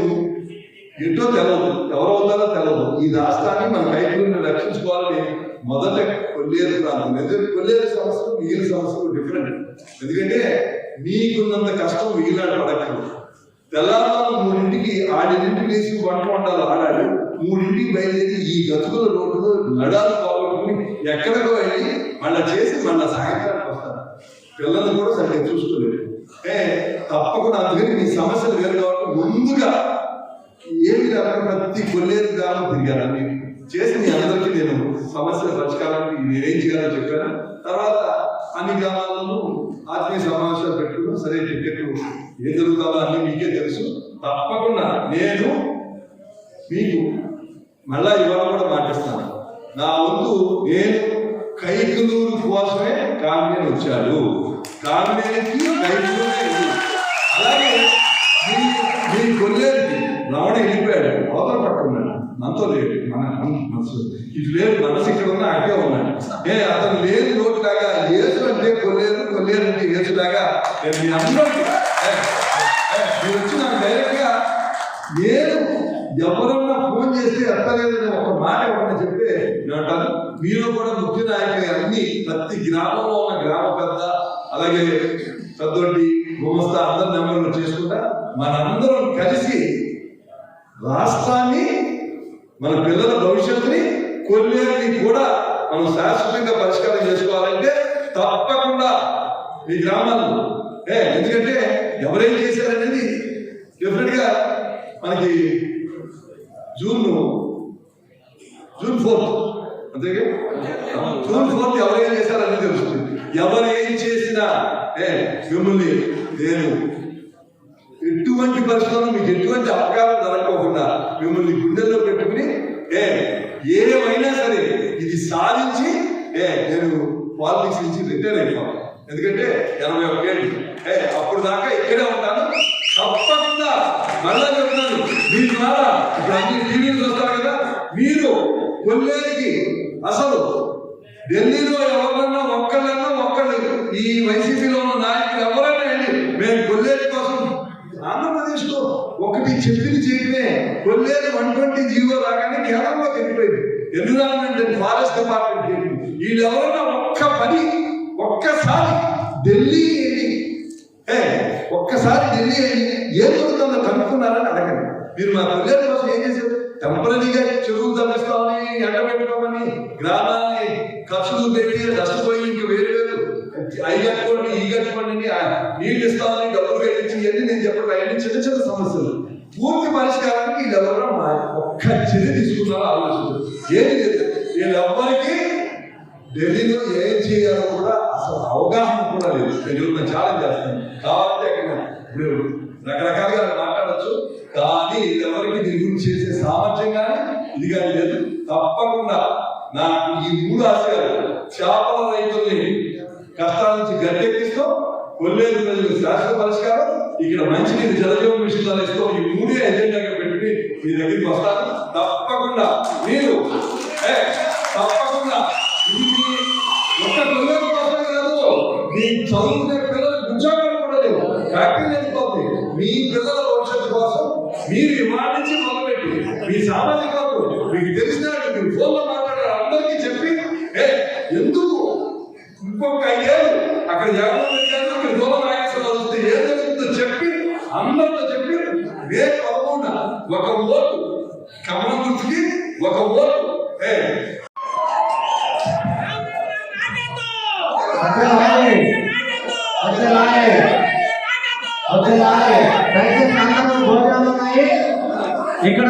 ఎంతో తెలవదు, ఎవరవుతారో తెలవదు. ఈ రాష్ట్రాన్ని మన రైతులను రక్షించుకోవాలని మొదట కొల్లేరు ప్రాంతం, ఎందుకంటే కొల్లేరు సమస్యలు మిగిలిన సమస్యలు డిఫరెంట్. ఎందుకంటే మీకున్నంత కష్టం మిగిలిన పడక్కలు. తెల్లారుజాము 3ంటికి 6ంటికి లేచి వంట వండాలి ఆడాడు, 3ంటికి బయలుదేరి ఈ గతుకుల రోడ్డులో నడాలు పోగొట్టుకుని ఎక్కడికో వెళ్ళి మళ్ళీ చేసి మళ్ళీ సాయంత్రానికి వస్తారు. పిల్లలు కూడా సరిగ్గా చూసుకోలేదు. తప్పకుండా అందుకని మీ సమస్యలు వేరు కాబట్టి ముందుగా ఏమి ప్రతి కొల్లేరు గ్రామం తిరిగాను చేసి మీ అందరికీ నేను సమస్యల పరిష్కారానికి నేనేం చేయాలో చెప్పాను. తర్వాత అన్ని గ్రామాలను ఆత్మీయ సమావేశాలు పెట్టుకున్నాం. సరే టికెట్ ఏం జరుగుతుందో అన్ని మీకే తెలుసు. తప్పకుండా నేను మీకు మళ్ళా ఇవాళ కూడా మాటిస్తాను. నా వంతు నేను కైకలూరు కోసమే కామినేని వచ్చాడు, కామినేనికి కైకలూరే. అలాగే మీ కొల్లేరుకి రమణ వెళ్ళిపోయాడు, అవతల పట్టుకున్నాడు, మనతో లేడు. ఇటు లేదు, మనసు ఇక్కడ ఉన్నా అటే ఉన్నాడు. అతను లేని రోడ్డులాగా ఏసు అంటే కొల్లేరు, కొల్లేరు అంటే ఏసులాగా మీ అందరికీ మీరు వచ్చి నాకు డైరెక్ట్గా నేను ఎవరన్నా ఫోన్ చేస్తే ఎత్తలేదని ఒక మాట ఎవరన్నా చెప్తే నేను అంటాను. మీరు కూడా ముఖ్య నాయకులు అన్ని ప్రతి గ్రామంలో ఉన్న గ్రామ పెద్ద, అలాగే పెద్దోటి, గుమస్తా అందరి నెంబర్లు చేసుకుంటా మనందరం కలిసి రాష్ట్రాన్ని, మన పిల్లల భవిష్యత్తుని, కొల్లేరుని కూడా మనం శాశ్వతంగా పరిష్కారం చేసుకోవాలంటే తప్పకుండా ఈ గ్రామాల్లో ఎందుకంటే ఎవరేం చేశారనేది డెఫినెట్ గా మనకి జూన్ 4th అంతేగా, జూన్ 4th ఎవరేం చేశారనేది తెలుస్తుంది. ఎవరేం చేసినా మిమ్మల్ని నేను ఎటువంటి పరిస్థితుల్లో మీకు ఎటువంటి అపకారం జరగకుండా మిమ్మల్ని గుండెల్లో పెట్టుకుని ఏమైనా సరే ఇది సాధించి నేను పాలిటిక్స్ నుంచి రిటైర్ అయిపోతాను. ఎందుకంటే 81 ఏళ్ళు అప్పుడు దాకా ఇక్కడే ఉంటాను. తప్పకుండా మళ్ళా చెప్తున్నాను, మీ ద్వారా ఇప్పుడు అన్ని టీవీలు చూస్తారు కదా, మీరు కొల్లేరుకి అసలు ఢిల్లీలో ఎవరన్నా ఒక్కళ్ళు ఈ వైసీపీలో ఉన్న నాయకులు ఎవరైనా వెళ్ళి మేము కొల్లేరు కోసం ఆంధ్రప్రదేశ్ లో ఒకటి చెప్పింది చేయడమే. కొల్లేరు 120 రాగానే కేరళలో వెళ్ళిపోయింది. ఎన్విరాన్మెంట్ అండ్ ఫారెస్ట్ డిపార్ట్మెంట్ వీళ్ళు ఎవరన్నా ఒక్కసారి ఢిల్లీ వెళ్ళి ఏం జరుగుతుందో కనుక్కున్నారని అడగండి. మీరు మా కొల్లేరు కోసం ఏం చేశారు? టెంపరీగా చెరువులు తప్పిస్తామని, ఎండ పెట్టుకోమని, గ్రామాన్ని ఖర్చులు పెట్టి నష్టపోయి ఇంక వేరు అవి కట్టుకోండి, ఈ కట్టుకోండి, నీళ్ళు ఇస్తామని డబ్బులు కట్టించి ఇవన్నీ నేను చెప్పడం అవన్నీ చిన్న చిన్న సమస్యలు. పూర్తి పరిష్కారానికి వీళ్ళెవరో ఒక్క చర్య తీసుకున్నారో ఆలోచించారు. ఏది లేదు, వీళ్ళెవ్వరికి ఢిల్లీలో ఏం చేయాలో కూడా అసలు అవగాహన కూడా లేదు. నేను ఛాలెంజ్ చేస్తాను. కాబట్టి ఇప్పుడు రకరకాలుగా మాట్లాడచ్చు, కానీ ఎవరికి దీని గురించి చేసే సామర్థ్యం కానీ ఇది కానీ లేదు. తప్పకుండా నాకు ఈ 3 ఆశయాలు, చేపల రైతుల్ని కష్టాల నుంచి గట్టెక్కిస్తూ, కొల్లేరు ప్రజలకు శాశ్వత పరిష్కారం, ఇక్కడ మంచినీరు జలజీవన మిషన్ ఇస్తూ, ఈ 3 ఎజెండాగా పెట్టుకుని మీ దగ్గరికి వస్తాను. తప్పకుండా మీరు తప్పకుండా ఇది ఒక్క కొల్లేరు కోసం కాదు, మీ చదువుకునే పిల్లలకు ఉద్యోగాలు కూడా లేవు, ఫ్యాక్టరీలు వెళ్ళిపోతుంది. మీ పిల్లల భవిష్యత్తు కోసం మీరు ఇవాళ నుంచి మొదలుపెట్టి మీ సామాజిక మీకు తెలిసిన మీరు ఫోన్లో మాట్లాడారు అందరికీ చెప్పి ఎందుకు ఇంకొక 5 ఏళ్ళు అక్కడ జగన్మోహన్ గారు ఇక్కడ దూరం నాగేశ్వరరావు వస్తే ఏం జరుగుతుందో చెప్పి అందరితో చెప్పి మే 11న ఒక ఓటు కమలం గుర్తుకి ఒక ఓటు ఇక్కడ